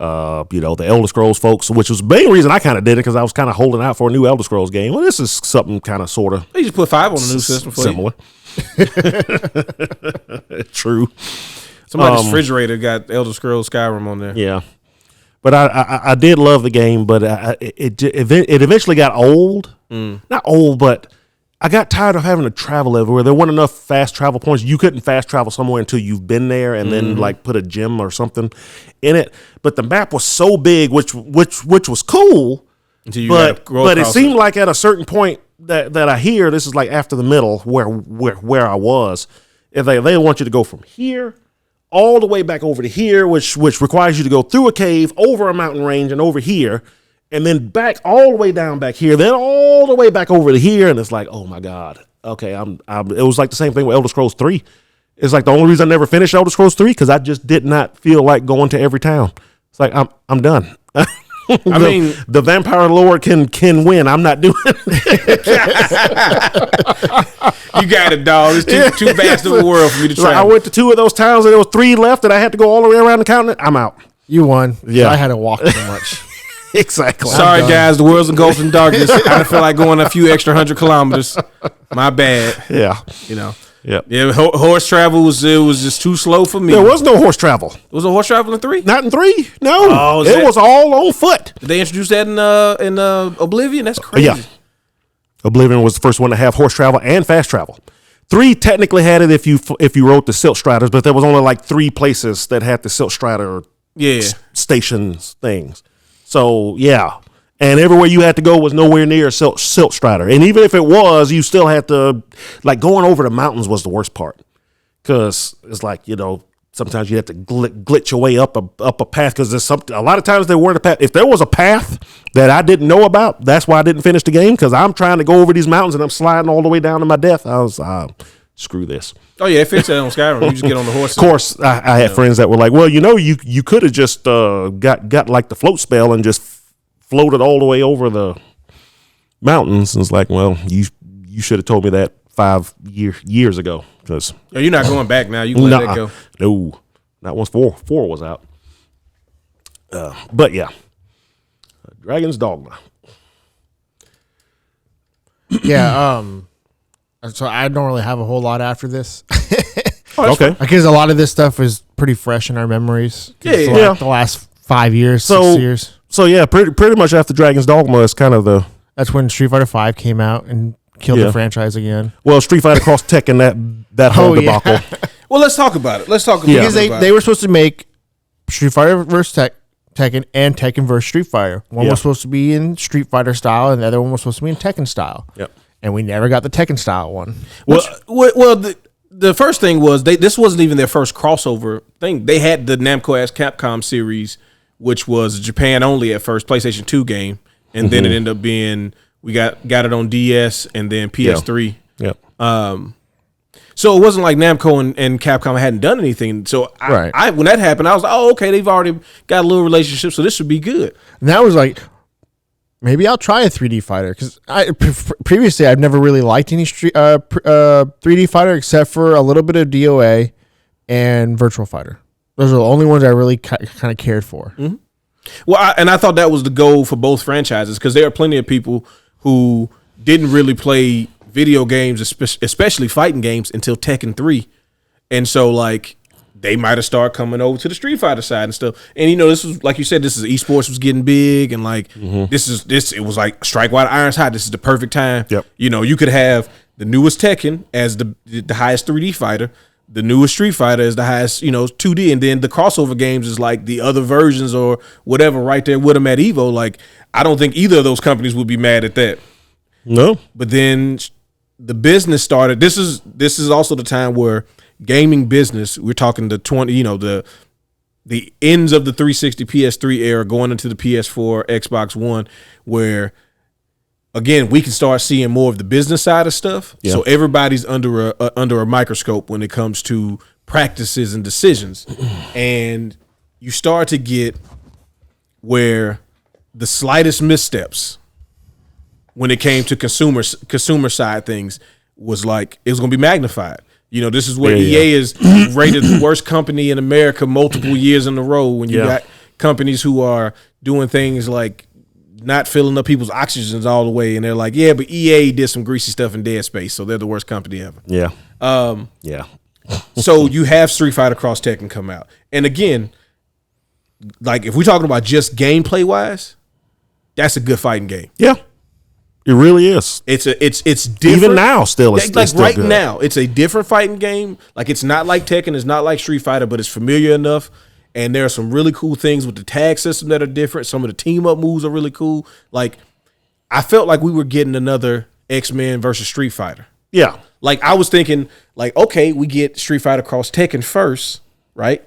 The Elder Scrolls folks, which was the main reason I kind of did it because I was kind of holding out for a new Elder Scrolls game. Well, this is something kind of sort of. They just put 5 on the new system for similar. True. Somebody's refrigerator got Elder Scrolls Skyrim on there. Yeah, but I did love the game, but it eventually got old. Not old, but I got tired of having to travel everywhere. There weren't enough fast travel points. You couldn't fast travel somewhere until you've been there and then like put a gem or something in it. But the map was so big, which was cool. But it seemed like at a certain point that I hear, this is like after the middle where I was, if they want you to go from here all the way back over to here, which requires you to go through a cave, over a mountain range, and over here. And then back all the way down back here, then all the way back over to here, and it's like, oh my God, okay, it was like the same thing with Elder Scrolls 3. It's like the only reason I never finished Elder Scrolls 3 because I just did not feel like going to every town. It's like I'm done. I mean, the vampire lord can win. I'm not doing it. You got it, dog. It's too vast of a world for me to try. Like I went to 2 of those towns and there was 3 left and I had to go all the way around the continent. I'm out. You won. Yeah. I had to walk too much. Exactly. Sorry, guys. The world's engulfed in darkness. I didn't feel like going a few extra 100 kilometers. My bad. Yeah. You know. Yep. Yeah. Horse travel was just too slow for me. There was no horse travel. Was a horse travel in 3? Not in 3. No. Oh, it was all on foot. Did they introduce that in Oblivion? That's crazy. Yeah. Oblivion was the first one to have horse travel and fast travel. 3 technically had it if you rode the Silk Striders, but there was only like 3 places that had the Silk Strider stations things. So yeah, and everywhere you had to go was nowhere near Silk Strider, and even if it was, you still had to like going over the mountains was the worst part because it's like sometimes you have to glitch your way up a path because there's a lot of times there weren't a path. If there was a path that I didn't know about, that's why I didn't finish the game because I'm trying to go over these mountains and I'm sliding all the way down to my death. I was screw this. Oh yeah, it fits that on Skyrim. You just get on the horse. Of course, I had friends that were like, well, you could have just got like the float spell and just floated all the way over the mountains. And it's like, well, you should have told me that 5 years ago. Because you're not going back now. You can let that go. No, not once 4 was out. But yeah, Dragon's Dogma. Yeah. So I don't really have a whole lot after this. Okay. Because a lot of this stuff is pretty fresh in our memories. Yeah. The last 5 years, 6 years. So yeah, pretty much after Dragon's Dogma is kind of the. That's when Street Fighter V came out and killed the franchise again. Well, Street Fighter Cross Tekken that whole debacle. Yeah. Well, let's talk about it. Because they were supposed to make Street Fighter versus Tekken and Tekken versus Street Fighter. One was supposed to be in Street Fighter style, and the other one was supposed to be in Tekken style. Yep. And we never got the Tekken style one. Well, the first thing was this wasn't even their first crossover thing. They had the Namco as Capcom series, which was Japan only at first, PlayStation 2 game, and then it ended up being we got it on DS and then PS3. Yep. So it wasn't like Namco and Capcom hadn't done anything. So I when that happened, I was like, oh, okay, they've already got a little relationship, so this should be good. And that was like, maybe I'll try a 3D fighter because previously I've never really liked any 3D fighter except for a little bit of DOA and Virtual Fighter. Those are the only ones I really kind of cared for. Mm-hmm. Well, I thought that was the goal for both franchises because there are plenty of people who didn't really play video games, especially fighting games, until Tekken 3. And so, like, they might have started coming over to the Street Fighter side and stuff. And, this was, like you said, this is esports was getting big. And, like, it was like strike while the iron's hot. This is the perfect time. Yep. You could have the newest Tekken as the highest 3D fighter. The newest Street Fighter is the highest, 2D. And then the crossover games is like the other versions or whatever right there with them at EVO. Like, I don't think either of those companies would be mad at that. No. But then the business started. This is also the time where gaming business, we're talking the ends of the 360 PS3 era going into the PS4, Xbox One, where again, we can start seeing more of the business side of stuff. Yeah. So everybody's under a microscope when it comes to practices and decisions. And you start to get where the slightest missteps when it came to consumer side things was like, it was going to be magnified. This is where EA is rated the worst company in America multiple years in a row when you got companies who are doing things like not filling up people's oxygens all the way, and they're like, yeah, but EA did some greasy stuff in Dead Space, so they're the worst company ever. Yeah. So you have Street Fighter Cross Tekken come out, and again, like if we're talking about just gameplay wise, that's a good fighting game. Yeah, it really is. It's different. Even now, still, it's like still right good. now, it's a different fighting game. Like it's not like Tekken, it's not like Street Fighter, but it's familiar enough. And there are some really cool things with the tag system that are different. Some of the team up moves are really cool. Like, I felt like we were getting another X-Men versus Street Fighter. Yeah. Like, I was thinking, like, okay, we get Street Fighter Cross Tekken first, right?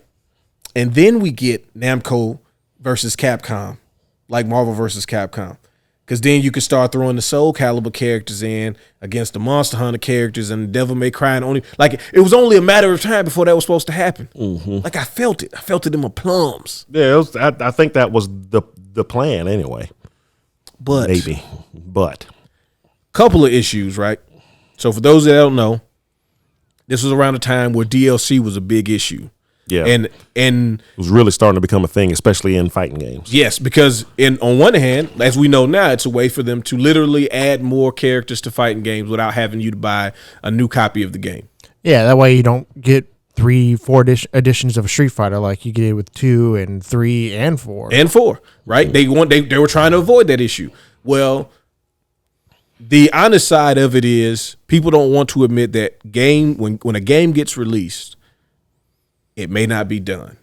And then we get Namco versus Capcom, like Marvel versus Capcom. Because then you could start throwing the Soul Calibur characters in against the Monster Hunter characters and Devil May Cry. And only like it was only a matter of time before that was supposed to happen. Mm-hmm. Like I felt it in my plums. Yeah, I think that was the plan anyway. But Maybe. But couple of issues, right? So for those that don't know, this was around the time where DLC was a big issue. yeah. And it was really starting to become a thing, especially in fighting games. yes, because on one hand, as we know now, it's a way for them to literally add more characters to fighting games without having you to buy a new copy of the game. Yeah, that way you don't get 3-4 editions of Street Fighter like you get with 2 and 3 and 4. And 4, right? Mm-hmm. They were trying to avoid that issue. Well, the honest side of it is people don't want to admit that when a game gets released, it may not be done.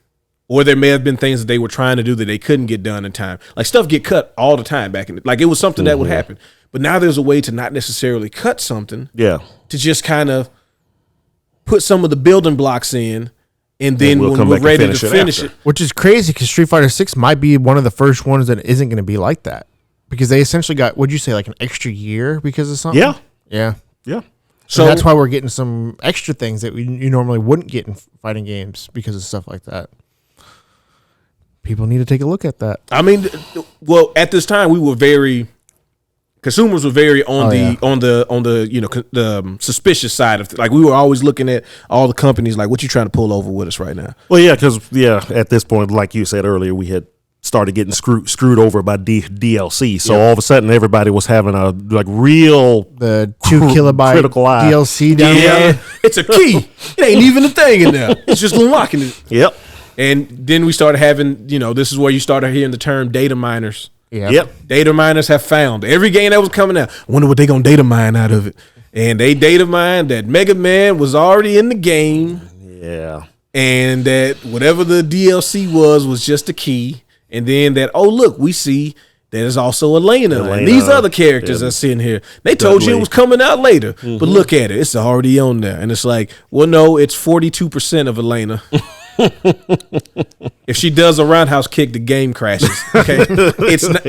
Or there may have been things that they were trying to do that they couldn't get done in time. Like stuff get cut all the time back in the, like it was something that would happen. But now there's a way to not necessarily cut something. Yeah. To just kind of put some of the building blocks in, and then when we're ready to finish it. Which is crazy because Street Fighter 6 might be one of the first ones that isn't going to be like that. Because they essentially got, what'd you say, like an extra year because of something? Yeah. Yeah. Yeah. So that's why we're getting some extra things that you normally wouldn't get in fighting games because of stuff like that. People need to take a look at that. I mean, well, at this time consumers were very on the suspicious side of like we were always looking at all the companies like, what you trying to pull over with us right now? Well, yeah, because at this point, like you said earlier, we had started getting screwed over by DLC. So all of a sudden, everybody was having a real the 2 kilobyte critical eye. DLC down there. It's a key. It ain't even a thing in there. It's just unlocking it. Yep. And then we started having, this is where you started hearing the term data miners. Yeah. Yep. Data miners have found every game that was coming out. I wonder what they gonna data mine out of it. And they data mined that Mega Man was already in the game. Yeah. And that whatever the DLC was just a key. And then that, oh, look, we see there's also Elena. And these other characters are sitting here. They told you it was coming out later. But look at it. It's already on there. And it's like, well, no, it's 42% of Elena. If she does a roundhouse kick, the game crashes. Okay. It's not,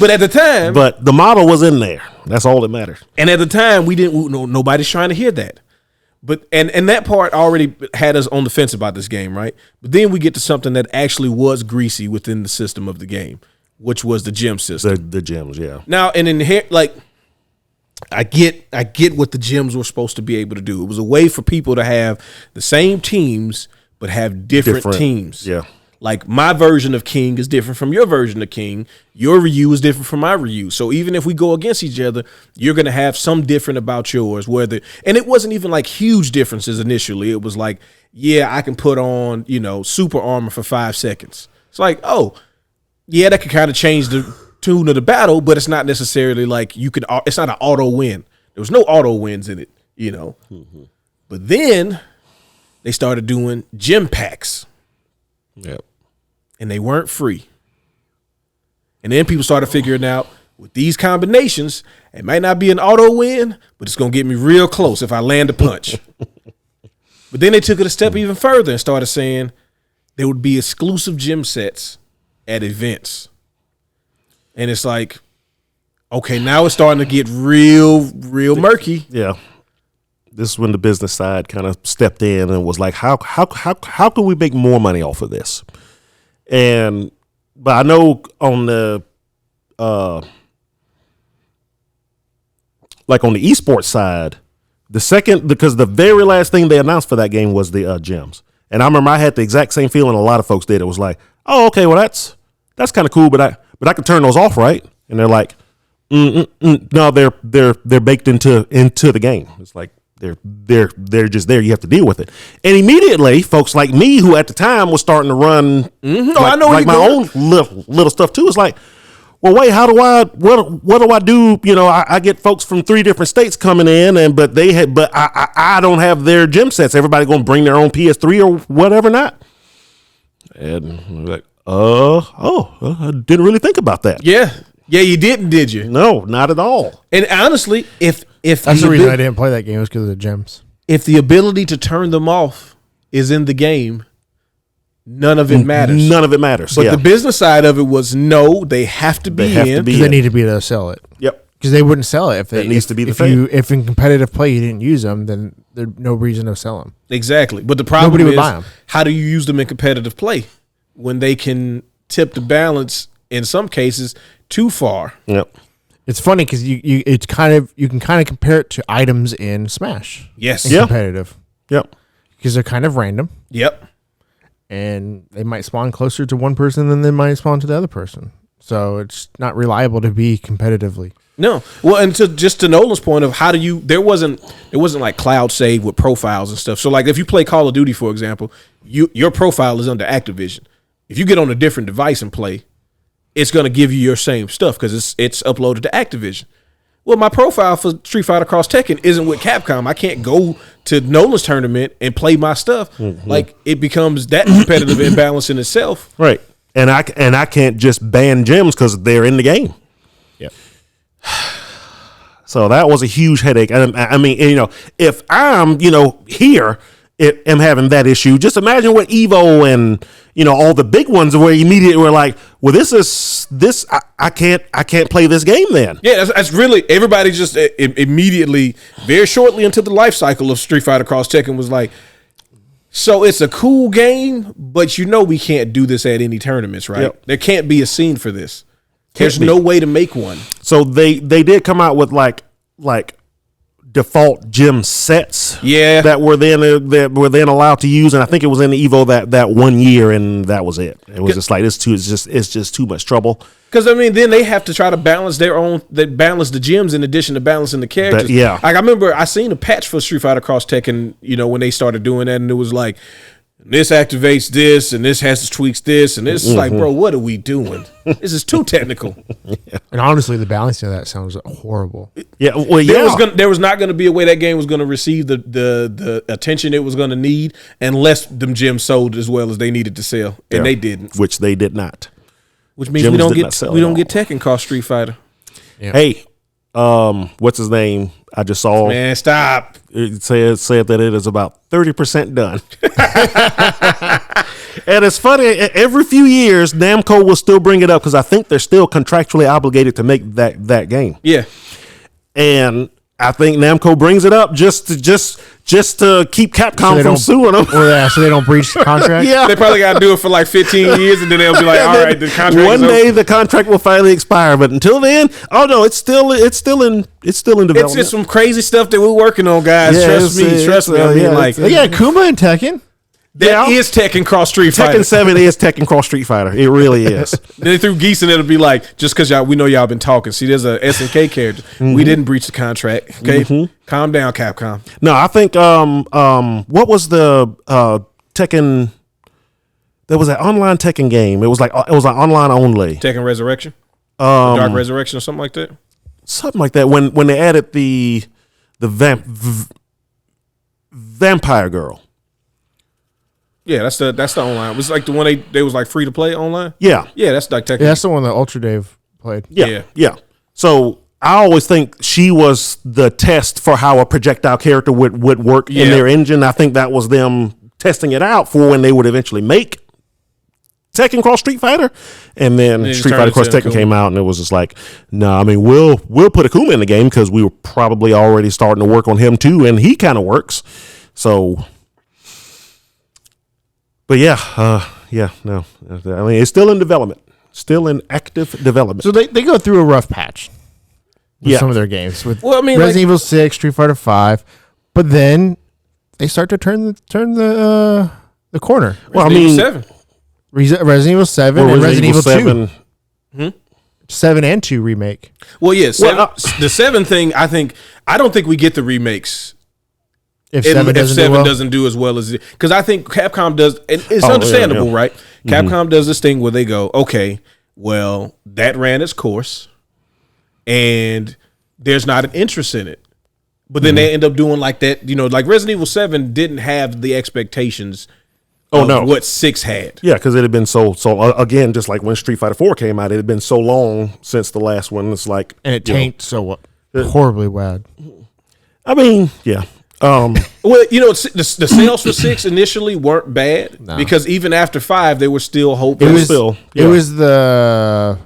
but at the time. But the model was in there. That's all that matters. And at the time, nobody's trying to hear that. But and that part already had us on the fence about this game, right? But then we get to something that actually was greasy within the system of the game, which was the gem system. The gems, yeah. Now, and I get what the gems were supposed to be able to do. It was a way for people to have the same teams but have different teams. Yeah. Like my version of King is different from your version of King. Your Ryu is different from my Ryu. So even if we go against each other, you're going to have some different about yours. And it wasn't even like huge differences initially. It was like, yeah, I can put on, super armor for 5 seconds. It's like, oh, yeah, that could kind of change the tune of the battle, but it's not necessarily like it's not an auto win. There was no auto wins in it, Mm-hmm. But then they started doing gem packs. Yep. And they weren't free. And then people started figuring out with these combinations, it might not be an auto win, but it's going to get me real close if I land a punch. But then they took it a step even further and started saying there would be exclusive gym sets at events. And it's like, okay, now it's starting to get real murky. Yeah. This is when the business side kind of stepped in and was like, how can we make more money off of this? But I know on the on the esports side, because the very last thing they announced for that game was the gems. And I remember I had the exact same feeling a lot of folks did. It was like, oh, okay, well that's kind of cool, but I can turn those off, right? And they're like, no, they're baked into the game. It's like they're just there. You have to deal with it. And immediately, folks like me, who at the time was starting to run my own little stuff too, is like, well, wait, what do I do? I get folks from 3 different states coming in, but I don't have their gym sets. Everybody going to bring their own PS3 or whatever not. And I'm like, I didn't really think about that. Yeah, you didn't, did you? No, not at all. And honestly, if that's the reason I didn't play that game was because of the gems. If the ability to turn them off is in the game, none of it matters. None of it matters. But the business side of it was no, they have to be in. They need to be able to sell it. Yep. Because they wouldn't sell it if needs to be the thing. If in competitive play you didn't use them, then there's no reason to sell them. Exactly. But the problem Nobody would is, buy them. How do you use them in competitive play when they can tip the balance in some cases too far. Yep. It's funny because you can kind of compare it to items in Smash. Yes. In competitive. Yep. Because they're kind of random. Yep. And they might spawn closer to one person than they might spawn to the other person. So it's not reliable to be competitively. No. Well, and to Nolan's point of how do you, there wasn't like cloud save with profiles and stuff. So like if you play Call of Duty, for example, your profile is under Activision. If you get on a different device and play, it's going to give you your same stuff because it's uploaded to Activision. Well, my profile for Street Fighter Cross Tekken isn't with Capcom. I can't go to Nolan's tournament and play my stuff. Mm-hmm. Like it becomes that competitive imbalance in itself. Right. And I can't just ban gems because they're in the game. Yep. So that was a huge headache. And I mean, if I'm, here, am having that issue, just imagine what Evo and, all the big ones where immediately were like, well, I can't play this game then. Yeah, that's really, everybody just immediately, very shortly into the life cycle of Street Fighter Cross Tekken was like, so it's a cool game, but we can't do this at any tournaments, right? Yep. There can't be a scene for this. There's no way to make one. So they did come out with like default gym sets, that were then allowed to use, and I think it was in the Evo that 1 year, and that was it. It was just like it's just too much trouble. Because then they have to try to balance balance the gyms in addition to balancing the characters. Like I remember I seen a patch for Street Fighter Cross Tekken, when they started doing that, and it was like, this activates this, and this has to tweaks this, and this is like, bro, what are we doing? This is too technical. And honestly, the balancing of that sounds horrible. Yeah, well, there was not going to be a way that game was going to receive the attention it was going to need unless them gyms sold as well as they needed to sell, and they didn't. Which they did not. Which means we don't get Tekken Cross Street Fighter. Yeah. Hey, what's his name? I just saw. Man, stop. It said that it is about 30% done. And it's funny. Every few years, Namco will still bring it up because I think they're still contractually obligated to make that game. Yeah. And I think Namco brings it up just to keep Capcom from suing them. So they don't breach the contract. Yeah, they probably got to do it for like 15 years, and then they'll be like, "All right, the contract." One day the contract will finally expire, but until then, oh no, it's still in development. It's just some crazy stuff that we're working on, guys. Yeah, trust me. I mean, Kuma and Tekken. That is Tekken Cross Street Fighter. Tekken 7 is Tekken Cross Street Fighter. It really is. They threw Geese and it'll be like, just because we know y'all been talking. See, there's a SNK character. Mm-hmm. We didn't breach the contract. Okay, calm down, Capcom. No, I think what was the Tekken? There was an online Tekken game. It was like online only. Tekken Resurrection, Dark Resurrection, or something like that. Something like that. When they added the vampire girl. Yeah, that's the online. It was like the one they was like free to play online. Yeah, that's like Tekken. Yeah, that's the one that Ultra Dave played. Yeah. So I always think she was the test for how a projectile character would work in their engine. I think that was them testing it out for when they would eventually make Tekken Cross Street Fighter, and then Street Fighter Cross Tekken came out, and it was just like, no, I mean we'll put Akuma in the game because we were probably already starting to work on him too, and he kind of works. So. But no. I mean, it's still in development, still in active development. So they go through a rough patch with some of their games. With Resident Evil 6, Street Fighter 5, but then they start to turn the corner. Resident Evil 7 and Resident Evil 2. 7 and 2 remake. Well, yes. The 7 thing, I don't think we get the remakes. If 7 doesn't do as well as it, because I think Capcom does, and it's understandable, right? Capcom does this thing where they go, okay, well, that ran its course, and there's not an interest in it. But then they end up doing like that, like Resident Evil 7 didn't have the expectations of what 6 had. Yeah, because it had been so again, just like when Street Fighter 4 came out, it had been so long since the last one. It's like, and it tanked so horribly bad. I mean, yeah. Well, the sales for 6 initially weren't bad because even after 5, they were still hoping. It was the,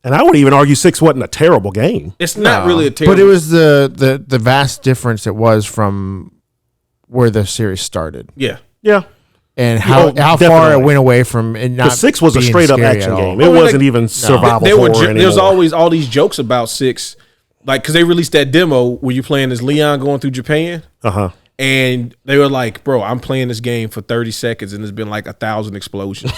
and I would even argue 6 wasn't a terrible game. It's not really a terrible, but it was the vast difference it was from where the series started. Yeah. and how far definitely. it went away from it not. 6 was a being straight up scary action at all. game. It wasn't even survival horror anymore. There's always all these jokes about 6, like because they released that demo where you playing as Leon going through Japan. And they were like, bro, I'm playing this game for 30 seconds and there's been like 1,000 explosions.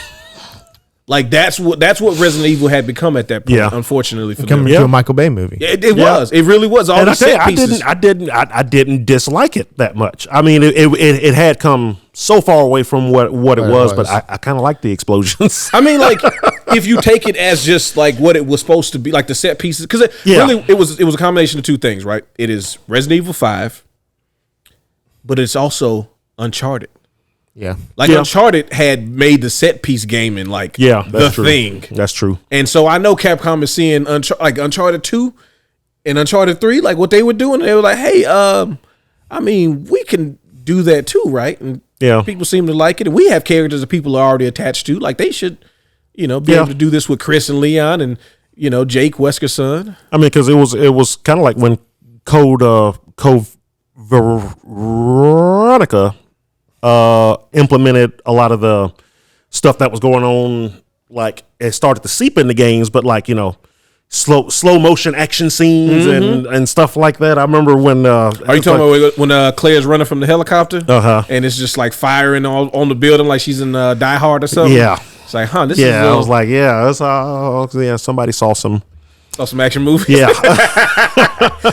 Like that's what Resident Evil had become at that point. Yeah. Unfortunately for Coming them. to a Michael Bay movie. It was. It really was. All And the set pieces. I didn't dislike it that much. I mean, it had come so far away from what it was, but I kind of liked the explosions. I mean, like if you take it as just like what it was supposed to be, like the set pieces, because really it was a combination of two things, right? It is Resident Evil 5, but it's also Uncharted. Yeah. Like Uncharted had made the set piece gaming like the true. thing. That's true. And so I know Capcom is seeing like Uncharted 2 and Uncharted 3, like what they were doing. They were like, hey, I mean, we can do that too, right? And people seem to like it. And we have characters that people are already attached to. Like they should, be able to do this with Chris and Leon and, Jake, Wesker's son. I mean, because it was kind of like when Code Veronica implemented a lot of the stuff that was going on, like it started to seep into games, but like slow motion action scenes and stuff like that. I remember when are you talking about when Claire's running from the helicopter and it's just like firing on the building like she's in Die Hard or something? Yeah, it's like this is I was like that's somebody saw some action movies. Yeah.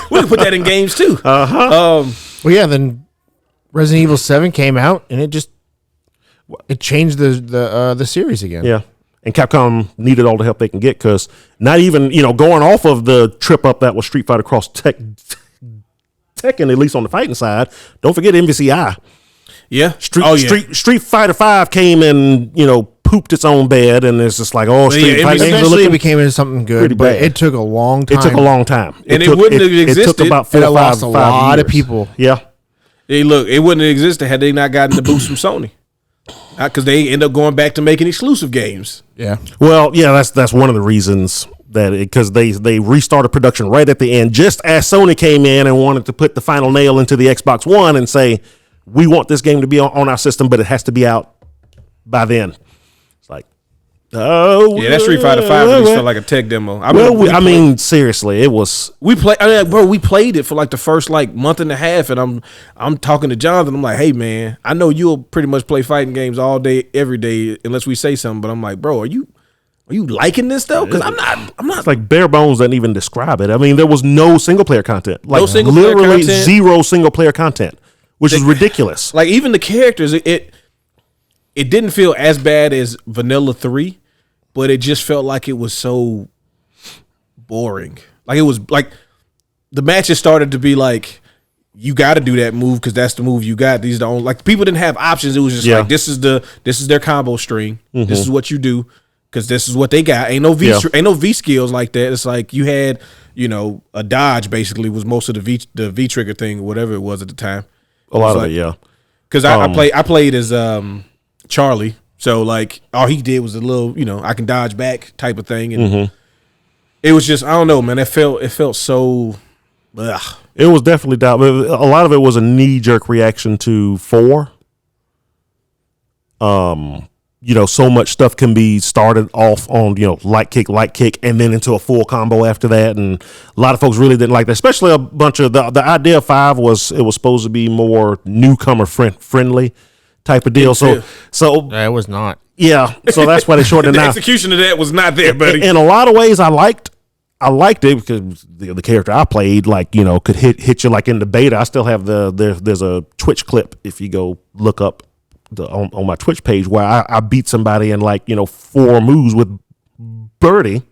We can put that in games too. Then Resident Evil 7 came out and it changed the series again. Yeah. And Capcom needed all the help they can get because not even, going off of the trip up that was Street Fighter Cross Tekken, at least on the fighting side, don't forget MVCI. Yeah. Street Fighter 5 came and, pooped its own bed, and it's just like, Street Fighter games eventually it became something good, but it took a long time. It took a long time. And it wouldn't have existed. It took about 4 or 5 lost a lot years. of people. Yeah. Hey, look, it wouldn't have existed had they not gotten the boost from Sony. Because they end up going back to making exclusive games. Yeah. Well, yeah, that's one of the reasons that because they restarted production right at the end, just as Sony came in and wanted to put the final nail into the Xbox One and say, we want this game to be on our system, but it has to be out by then. It's like, that Street Fighter 5 really felt like a tech demo. I mean, seriously, it was. We played it for like the first like month and a half, and I'm talking to Jonathan. I'm like, hey man, I know you'll pretty much play fighting games all day, every day, unless we say something. But I'm like, bro, are you liking this though? Because I'm not. It's like bare bones doesn't even describe it. I mean, there was no single player content. Like no single player literally content. Zero single player content, which is ridiculous. Like even the characters, it didn't feel as bad as Vanilla 3. But it just felt like it was so boring. Like it was like the matches started to be like, you got to do that move because that's the move you got. These are the only, like people didn't have options. It was just like this is their combo string. This is what you do because this is what they got. Ain't no V skills like that. It's like you had a dodge basically was most of the V trigger thing or whatever it was at the time. A lot of it, yeah. Because I played as Charlie. So like all he did was a little, I can dodge back type of thing, and it was just I don't know, man. It felt so. Ugh. It was definitely doubt. A lot of it was a knee jerk reaction to 4. So much stuff can be started off on light kick, and then into a full combo after that, and a lot of folks really didn't like that. Especially a bunch of the idea of 5 was it was supposed to be more newcomer friendly. Type of deal. So it was not. Yeah. So that's why they shortened it the now. execution of that was not there, buddy. In a lot of ways, I liked it because the character I played, could hit you like in the beta. I still have there's a Twitch clip if you go look up on my Twitch page where I beat somebody in 4 moves with Birdie.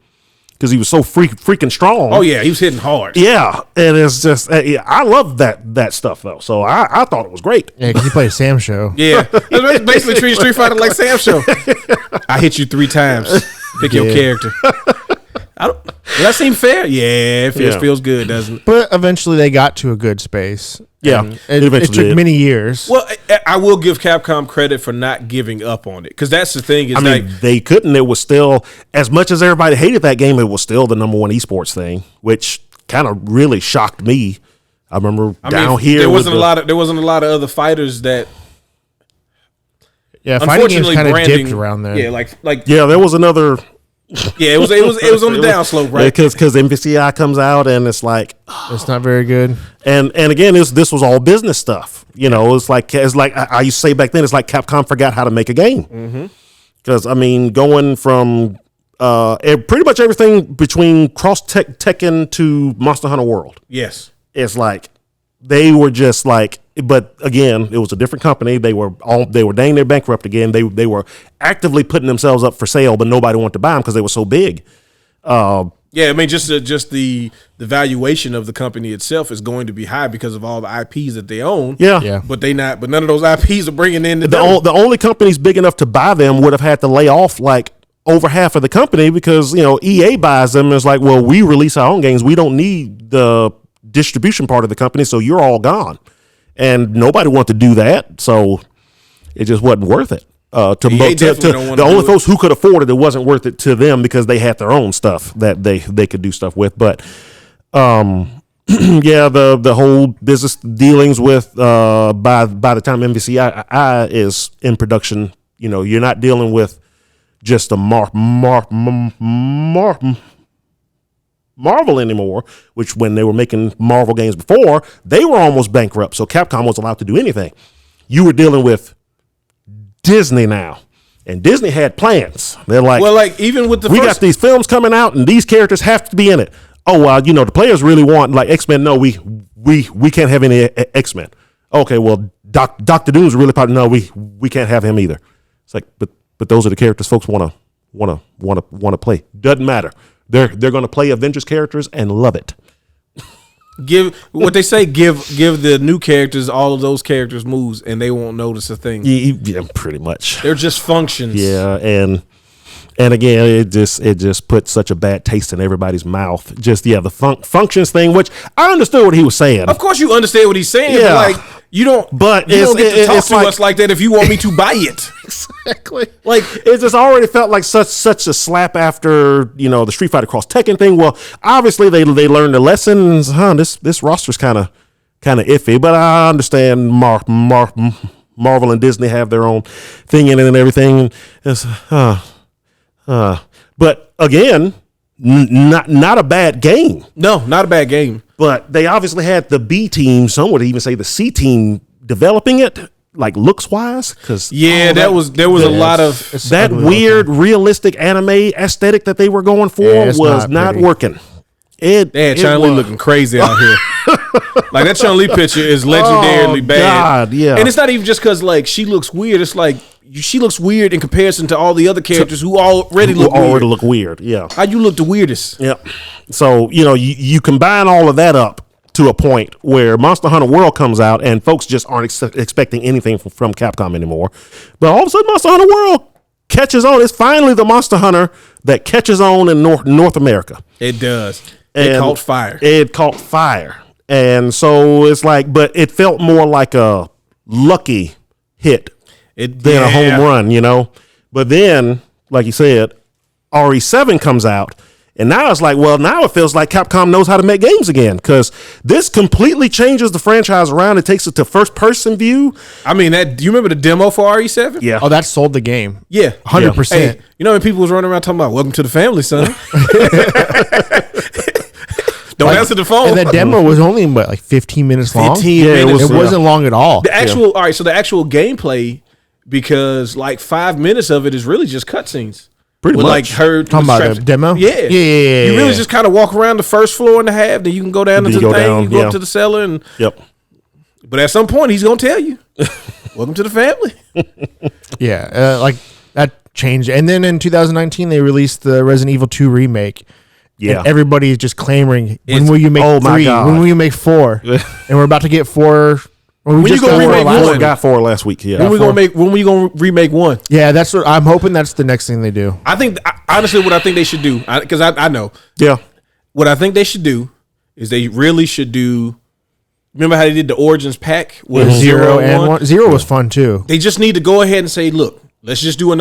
Because he was so freaking strong. Oh yeah, he was hitting hard. Yeah, and it's just I love that stuff though. So I thought it was great. Yeah, because he played Sam Show. Yeah, it's basically treating Street Fighter like Sam Show. I hit you 3 times. Pick your character. Does that seem fair? Yeah, it feels good, doesn't it? But eventually they got to a good space. Yeah, it took many years. Well, I will give Capcom credit for not giving up on it because that's the thing. They couldn't. It was still, as much as everybody hated that game, it was still the #1 esports thing, which kind of really shocked me. I remember down here there wasn't a lot of other fighters that. Yeah, fighting games kind of dipped around there. Yeah, like there was another. Yeah, it was on the downslope, right? Because MVCI comes out and it's like it's not very good. And again, this was all business stuff. It's like I used to say back then. It's like Capcom forgot how to make a game. Because I mean, going from pretty much everything between Cross Tekken to Monster Hunter World. Yes, it's like they were just like. But again, it was a different company. They were dang near bankrupt again. They were actively putting themselves up for sale, but nobody wanted to buy them because they were so big. I mean, just the valuation of the company itself is going to be high because of all the IPs that they own. Yeah. But none of those IPs are bringing in the only companies big enough to buy them would have had to lay off like over half of the company because EA buys them and it's like, well, we release our own games. We don't need the distribution part of the company, so you're all gone. And nobody wanted to do that, so it just wasn't worth it. The only folks who could afford it wasn't worth it to them because they had their own stuff that they could do stuff with. But the whole business dealings with by the time MVCI is in production, you're not dealing with just a Marvel anymore, which when they were making Marvel games before, they were almost bankrupt. So Capcom wasn't allowed to do anything. You were dealing with Disney now, and Disney had plans. They're like, well, like even with we got these films coming out, and these characters have to be in it. Oh, the players really want like X-Men. No, we can't have any X-Men. Okay, well, Dr. Doom's really probably no, we can't have him either. It's like, but those are the characters folks want to play. Doesn't matter. They're going to play Avengers characters and love it. Give the new characters all of those characters moves and they won't notice a thing. Yeah, pretty much. They're just functions. Yeah, and again, it just put such a bad taste in everybody's mouth. Just the functions thing, which I understood what he was saying. Of course, you understand what he's saying. Yeah. But like you don't get to talk to us like that if you want me to buy it. Exactly. Like it just already felt like such a slap after the Street Fighter Cross Tekken thing. Well, obviously they learned the lessons. This roster's kind of iffy, but I understand Marvel and Disney have their own thing in it and everything. It's, but again, not a bad game. No, not a bad game. But they obviously had the B team, some would even say the C team, developing it, like looks wise. Because there was a lot of that weird, realistic anime aesthetic that they were going for was not working. They had Chun-Li looking crazy out here. Like that Chun-Li picture is legendarily bad. God, yeah. And it's not even just because like she looks weird. It's like she looks weird in comparison to all the other characters who already look weird. Yeah. How you look the weirdest? Yeah. So you combine all of that up to a point where Monster Hunter World comes out and folks just aren't expecting anything from Capcom anymore. But all of a sudden, Monster Hunter World catches on. It's finally the Monster Hunter that catches on in North America. It does. It caught fire. It caught fire. And so it's like, but it felt more like a lucky hit than a home run, But then, like you said, RE7 comes out. And now it's like, well, now it feels like Capcom knows how to make games again because this completely changes the franchise around. It takes it to first-person view. I mean, do you remember the demo for RE7? Yeah. Oh, that sold the game. Yeah. 100%. Hey, when people was running around talking about welcome to the family, son. Don't answer the phone. And that demo was only, 15 minutes long? 15 minutes. It wasn't long at all. The actual gameplay, because 5 minutes of it is really just cutscenes. Pretty much. Talking about the demo? Yeah. You really just kind of walk around the first floor and a half, then you can go down into the thing, you go up to the cellar. And Yep. But at some point, he's going to tell you, welcome to the family. Yeah. That changed. And then in 2019, they released the Resident Evil 2 remake. Yeah. And everybody is just clamoring, when will you make 3? My God. When will you make 4? And we're about to get 4. When you gonna remake 1? We got 4 last week. Yeah. When we gonna remake 1? Yeah, that's what I'm hoping. That's the next thing they do. I think honestly, what I think they should do, because I know. Yeah. What I think they should do is they really should do. Remember how they did the Origins pack with 0 and 1? 0 was fun too. They just need to go ahead and say, look, let's do an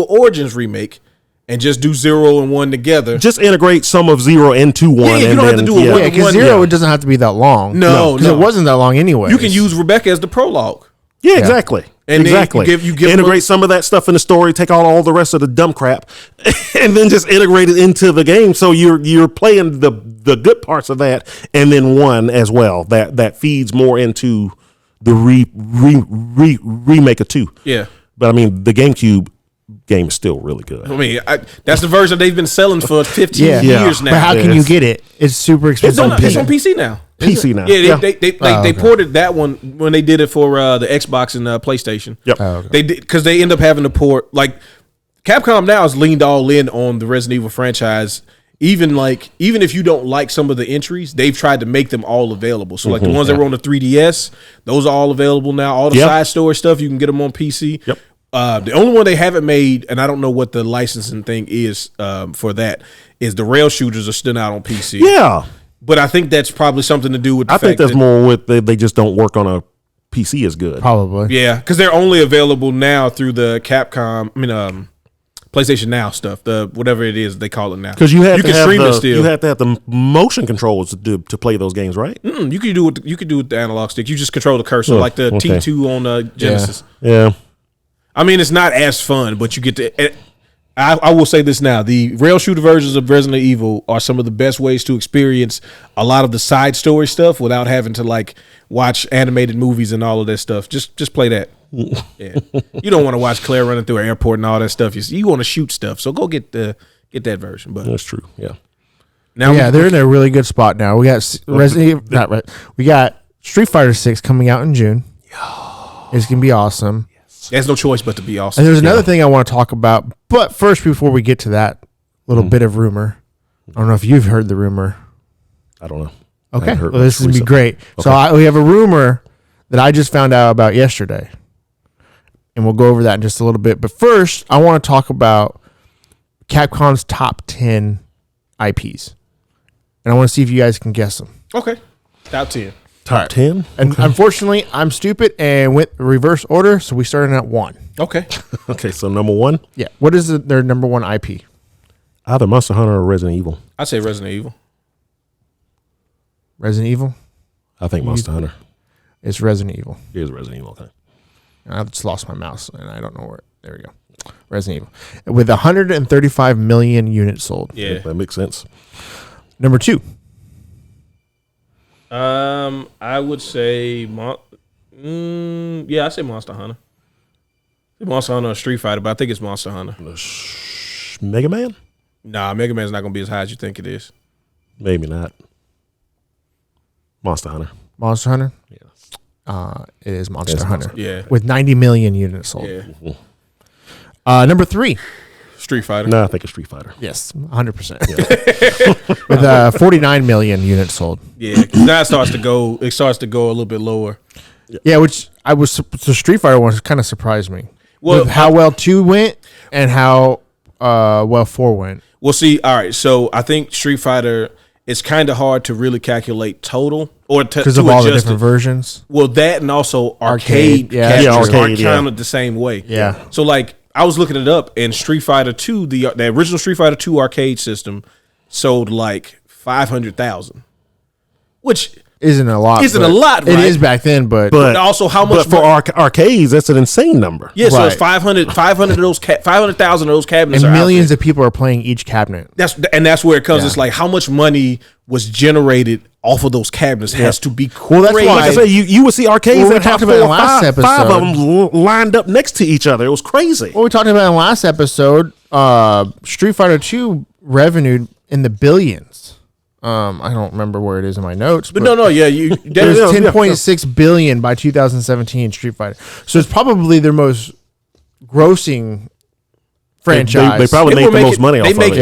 Origins remake. And just do 0 and 1 together. Just integrate some of 0 into 1. Yeah, you don't have to do a 1 because 0 it doesn't have to be that long. No, because it wasn't that long anyway. You can use Rebecca as the prologue. Yeah, exactly. And exactly. Then you give integrate some of that stuff in the story, take out all the rest of the dumb crap, and then just integrate it into the game. So you're playing the good parts of that, and then one as well that feeds more into the remake of 2. Yeah. But I mean, the GameCube game is still really good. I mean, that's the version they've been selling for 15 years now. But how can you get it? It's super expensive. It's on PC now. PC now. Yeah, they ported that one when they did it for the Xbox and PlayStation. Yep. Oh, okay. They did because they end up having to port, like, Capcom now has leaned all in on the Resident Evil franchise. Even if you don't like some of the entries, they've tried to make them all available. So like the ones that were on the 3DS, those are all available now. All the side story stuff, you can get them on PC. Yep. The only one they haven't made, and I don't know what the licensing thing is for that, is the rail shooters are still out on PC. Yeah. But I think that's probably something to do with the I fact think that's that, more with they just don't work on a PC as good. Probably. yeah, because they're only available now through the Capcom, PlayStation Now stuff, the whatever it is they call it now. Because you can stream it still. You have to have the motion controls to play those games, right? You can do it with the analog stick. You just control the cursor like the okay. T2 on Genesis. Yeah. I mean, it's not as fun, but you get to. I will say this now: the rail shooter versions of Resident Evil are some of the best ways to experience a lot of the side story stuff without having to like watch animated movies and all of that stuff. Just play that. Yeah, you don't want to watch Claire running through an airport and all that stuff. You want to shoot stuff, so go get that version. But That's true. Yeah. now, They're in a really good spot now. We got we got Street Fighter 6 coming out in June. It's gonna be awesome. there's no choice but to be awesome. And there's another thing I want to talk about, but first, before we get to that little bit of rumor, I don't know if you've heard the rumor. I don't know. Okay, heard well, this is gonna be great. Okay. So we have a rumor that I just found out about yesterday, and we'll go over that in just a little bit. But first, I want to talk about Capcom's top 10 IPs, and I want to see if you guys can guess them. Okay, top 10. Top 10? And unfortunately, I'm stupid and went reverse order, so we started at 1. Okay, Okay, so number 1, Yeah, what is their number 1 IP? either Monster Hunter or Resident Evil. I say Resident Evil. Resident Evil. I think Monster Hunter. It's Resident Evil. It is Resident Evil. Okay. I just lost my mouse, and I don't know where. There we go. Resident Evil. With 135 million units sold. Yeah. That makes sense. Number 2. I would say, I say Monster Hunter. Monster Hunter or Street Fighter, but I think it's Monster Hunter. Mega Man? Nah, Mega Man's not gonna be as high as you think it is. Maybe not. Monster Hunter. Monster Hunter? Yes. It is Monster It's Hunter. Monster. Yeah, With 90 million units sold. yeah. Number 3. Street Fighter. No, I think it's Street Fighter. Yes, 100%. With 49 million units sold. Yeah, 'cause now it starts to go a little bit lower. Yeah, which the Street Fighter one kind of surprised me. Well, With how well 2 went and how well 4 went. We'll see. All right, so I think Street Fighter, it's kind of hard to really calculate total or Because of all the different versions. Well, that and also arcade Yeah. captures Yeah, arcade, aren't yeah. counted the same way. Yeah. So like I was looking it up, and Street Fighter 2, the original Street Fighter 2 arcade system sold like 500,000, which Isn't a lot. Isn't but a lot, It right? is back then, but But also how much But for arcades, that's an insane number. yeah, so it's Right. 500 of those 500,000 of those cabinets and are millions out of people are playing each cabinet. there. That's where it comes. Yeah. It's like how much money was generated off of those cabinets has to be crazy. Well, that's why- Like I say, you would see arcades Well, we that have talked about it 4 or last 5 of episode. them lined up next to each other. It was crazy. What we talked about in the last episode, Street Fighter 2 revenued in the billions. I don't remember where it is in my notes, but no, yeah, you It was Yeah, 10.6 billion by 2017 Street Fighter. So it's probably their most grossing franchise. They probably made the most money off of it.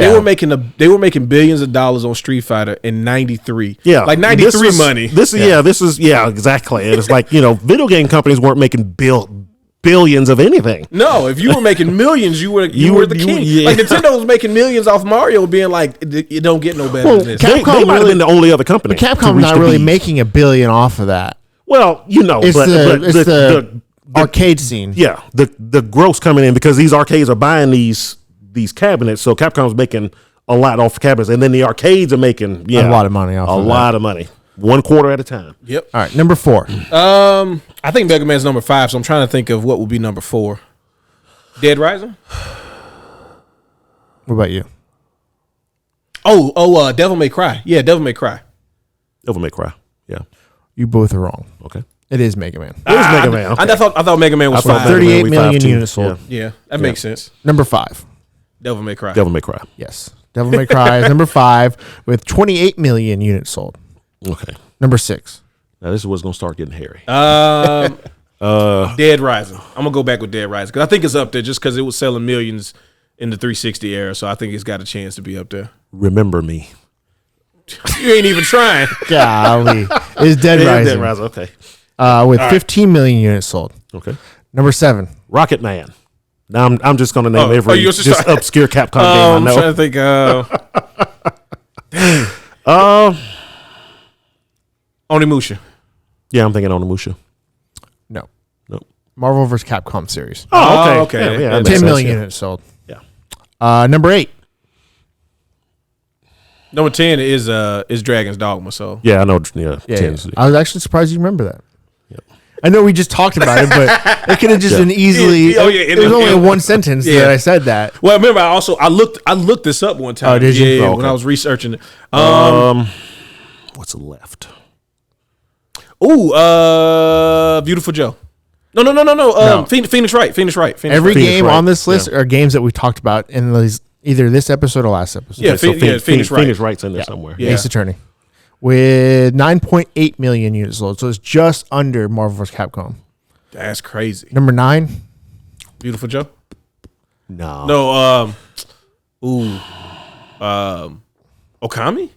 They were making billions of dollars on Street Fighter in '93. Yeah, like '93 money. This is exactly. And it's like video game companies weren't making billions of anything. No, if you were making millions, you were the king. yeah. Like Nintendo was making millions off Mario, being like, you don't get no better than this. Capcom They might have been the only other company. But to Capcom's reach not the really bees. making $1 billion off of that. Well, It's but the arcade scene. yeah, the gross coming in because these arcades are buying these cabinets, so Capcom's making a lot off cabinets, and then the arcades are making A lot of money off a of lot of money. one quarter at a time. Yep. All right, number 4. I think Mega Man's number 5, so I'm trying to think of what would be number 4. Dead Rising? What about you? Devil May Cry. Yeah, Devil May Cry. Devil May Cry. Yeah. You both are wrong. Okay. It is Mega Man. It was Mega Man. Okay. I thought Mega Man was I thought 5. Mega Man 38 was million 5 too. units sold. Yeah, that makes sense. Number 5. Devil May Cry. Devil May Cry. Yes. Devil May Cry is number 5 with 28 million units sold. Okay. Number 6. Now this is what's gonna start getting hairy. Dead Rising. I'm gonna go back with Dead Rising because I think it's up there just because it was selling millions in the 360 era, so I think it's got a chance to be up there. Remember Me. You ain't even trying. Golly. It's Dead Rising. Dead Rising. Okay. With 15 million units sold. Okay. Number 7. Rocket Man. Now I'm just gonna name every you're just obscure Capcom game I I'm know. trying to think. Onimusha. Yeah, I'm thinking Onimusha. No. Nope. Marvel vs. Capcom series. Oh, okay. Yeah, Yeah, that 10 makes million sense, units sold. Yeah. Number 8. Number 10 is Dragon's Dogma. So Yeah, I know. Yeah. Yeah, 10. I was actually surprised you remember that. Yep. I know we just talked about it, but it could have just been easily. Oh, yeah, it was only in one sentence Yeah. that I said that. well, remember I looked this up one time. Oh, did you? Yeah, Oh, when okay. I was researching it. What's left? Beautiful Joe. No. Phoenix Wright. Every Phoenix game Wright, on this list are games that we talked about in either this episode or last episode. Yeah, Okay, Phoenix Wright. Phoenix Wright's in there somewhere. Yeah. Ace Attorney. With 9.8 million units sold. So it's just under Marvel vs. Capcom. That's crazy. Number 9. Beautiful Joe. No. Okami.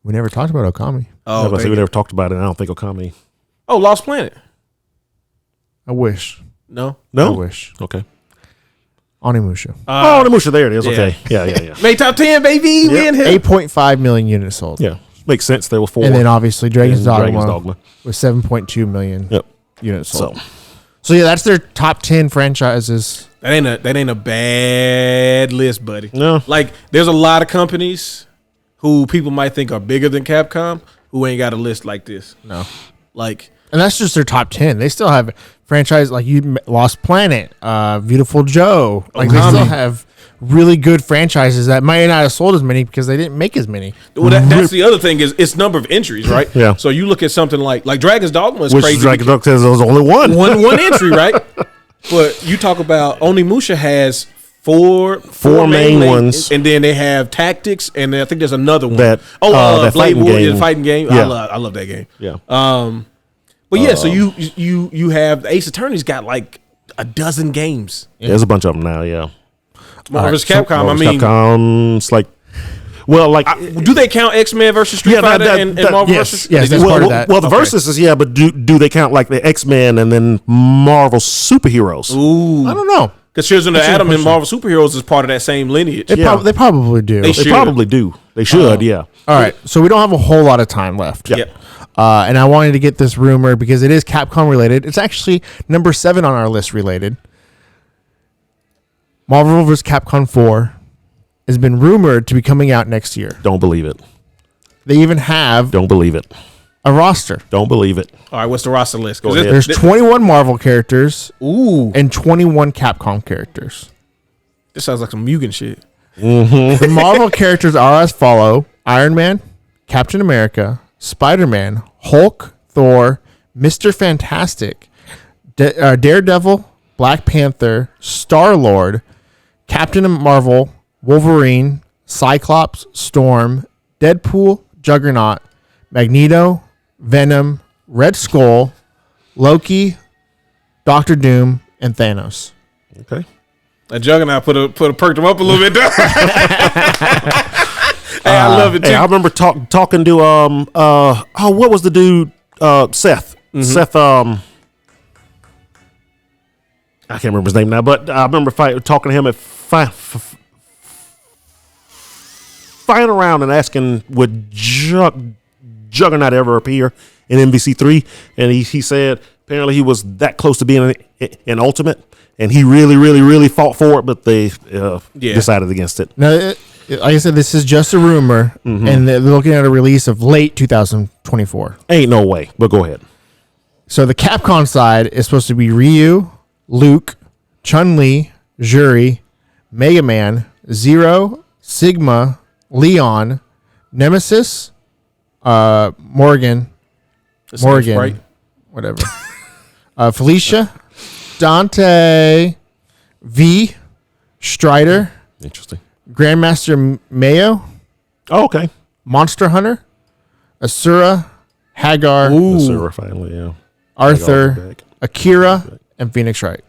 We never talked about Okami. Oh, we never talked about it. I don't think Okami. Lost Planet. I wish. No. I No. wish. Okay. Onimusha. Onimusha. There it is. yeah. Okay. Yeah. Made top 10, baby. We in here. 8.5 million units sold. Yeah. Makes sense. There were 4. And then obviously Dragon's And Dogma, with 7.2 million Yep. units sold. So So yeah, that's their top 10 franchises. That ain't a bad list, buddy. No. Like there's a lot of companies who people might think are bigger than Capcom who ain't got a list like this. No. Like And that's just their top 10. They still have franchise like Lost Planet, Beautiful Joe. Like they still have really good franchises that might not have sold as many because they didn't make as many. well, that's the other thing is it's number of entries, right? Yeah. So you look at something like Dragon's Dogma is which crazy. Dragon Dog says there was only one. one entry, right? But you talk about Onimusha has four main ones. and then they have Tactics, and I think there's another one. That Blade fighting Warrior, game. the fighting game. Yeah. I love that game. Yeah. But yeah, so you have Ace Attorney's got like a dozen games. There's a bunch of them now. Yeah. Marvel vs. Capcom. Marvel's I mean, Capcom's like, well, like, do they count X-Men versus Street Fighter and Marvel yes, versus? yes, that's well, part of that. well, the versus is yeah, but do they count like the X-Men and then Marvel superheroes? Ooh, I don't know. because Children of Adam and Marvel superheroes is part of that same lineage. They probably do. They They should. probably do. They should. Yeah. All right, so we don't have a whole lot of time left. Yep. And I wanted to get this rumor because it is Capcom related. It's actually number 7 on our list related. Marvel vs. Capcom 4 has been rumored to be coming out next year. Don't believe it. They even have Don't believe it. a roster. Don't believe it. All right, what's the roster list? 'Cause Go ahead. There's 21 Marvel characters Ooh, and 21 Capcom characters. this sounds like some Mugen shit. The Marvel characters are as follow: Iron Man, Captain America, Spider-Man, Hulk, Thor, Mr. Fantastic, Daredevil, Black Panther, Star-Lord, Captain Marvel, Wolverine, Cyclops, Storm, Deadpool, Juggernaut, Magneto, Venom, Red Skull, Loki, Doctor Doom, and Thanos. Okay. That Juggernaut perked him up a little bit. Hey, I love it too. Hey, I remember talking to what was the dude Seth? Seth I can't remember his name now, but I remember talking to him at flying around and asking would Juggernaut ever appear in MVC3, and he said apparently he was that close to being an Ultimate, and he really fought for it, but they decided against it. Now, like I said, this is just a rumor, and they're looking at a release of late 2024. Ain't no way, but go ahead. So the Capcom side is supposed to be Ryu, Luke, Chun-Li, Juri, Mega Man, Zero, Sigma, Leon, Nemesis, Morgan, Sprite. whatever, Felicia, Dante, V, Strider, Interesting. Grandmaster Mayo, Oh, okay. Monster Hunter, Asura, Hagar, Asura finally, yeah. Arthur, Hagar back. Akira, and Phoenix Wright.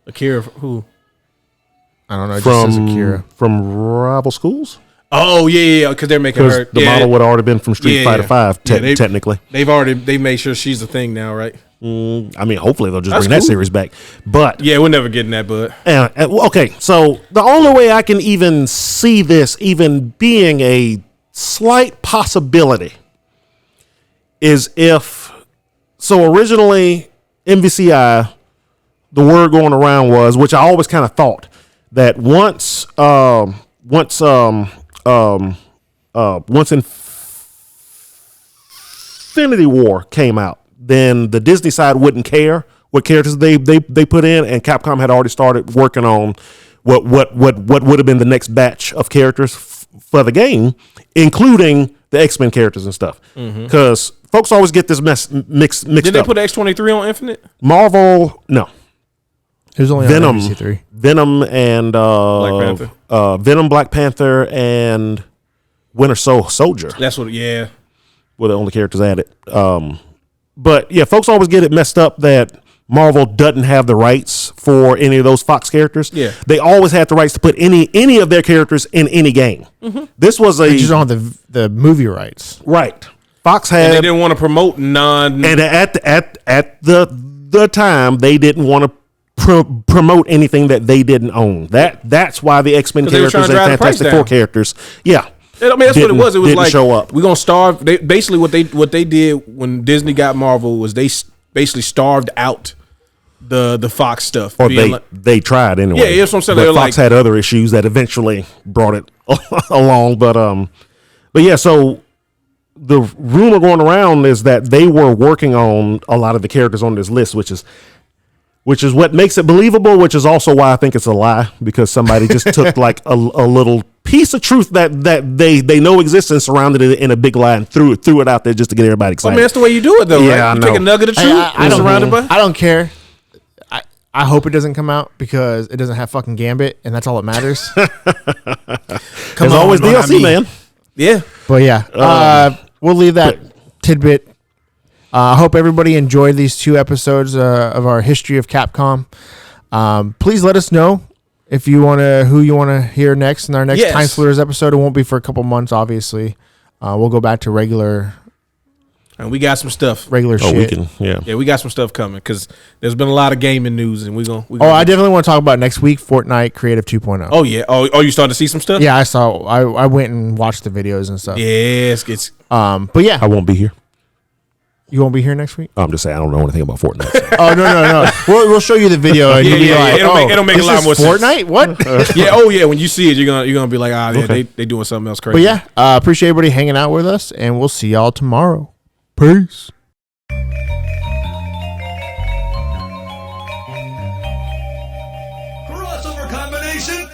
Akira, who? I don't know. It just says Akira. From rival schools? Oh yeah, because they're making her. Because the model would have already been from Street Fighter 5, technically. They made sure she's a thing now, right? I mean, hopefully they'll just That's bring that cool. series back. But Yeah, we're never getting that, but okay, so the only way I can even see this even being a slight possibility is if originally MVCI, the word going around was, which I always kind of thought, that once Infinity War came out, then the Disney side wouldn't care what characters they put in, and Capcom had already started working on what would have been the next batch of characters for the game, including the X-Men characters and stuff. Because folks always get this mixed did they up. put X-23 on Infinite? Marvel, no. It was only Venom, on NBC3. Venom, and Black Panther. Venom, Black Panther, and Winter Soldier That's what. Yeah, were the only characters added. But yeah, folks always get it messed up that Marvel doesn't have the rights for any of those Fox characters. Yeah. They always had the rights to put any of their characters in any game. This was They just don't have the movie rights. right. Fox and they had, didn't want to promote non. and at the time they didn't want to promote anything that they didn't own. That's why the X-Men 'Cause they were characters trying and to drive the price Fantastic down. Four characters, yeah. I mean, that's what it was. It was didn't like show up. we're gonna starve. They basically what they did when Disney got Marvel was they basically starved out the Fox stuff. Or being like- they tried anyway. Yeah, that's what I'm saying. But They were Fox like- had other issues that eventually brought it along. But yeah, so the rumor going around is that they were working on a lot of the characters on this list, which is what makes it believable, which is also why I think it's a lie, because somebody just took like a little piece of truth that they know exists and surrounded it in a big lie and threw it out there just to get everybody I excited. mean, that's the way you do it, though. Yeah, right? I You know. take a nugget of truth. I and don't, surrounded by. I don't care. I hope it doesn't come out because it doesn't have fucking Gambit, and that's all that matters. There's always DLC, man. Yeah, But yeah, we'll leave that tidbit. I hope everybody enjoyed these 2 episodes of our history of Capcom. Please let us know if you who you want to hear next in our next Yes. TimeSplitters episode. It won't be for a couple months, obviously. We'll go back to regular and we got some stuff. Oh, shit. we can, yeah. Yeah, we got some stuff coming because there's been a lot of gaming news, and we gonna. Oh, I definitely want to talk about next week, Fortnite Creative 2.0. Oh yeah. Oh, you starting to see some stuff? Yeah, I saw. I went and watched the videos and stuff. Yes, it's But yeah, I won't be here. you won't be here next week. I'm just saying I don't know anything about Fortnite. So. Oh no. We'll show you the video and Yeah, you'll be yeah, like, it'll make a this lot is more sense. Fortnite? What? yeah. Oh yeah. When you see it, you're gonna be like, yeah, Okay. they doing something else crazy. But yeah, appreciate everybody hanging out with us, and we'll see y'all tomorrow. Peace. Crossover combination.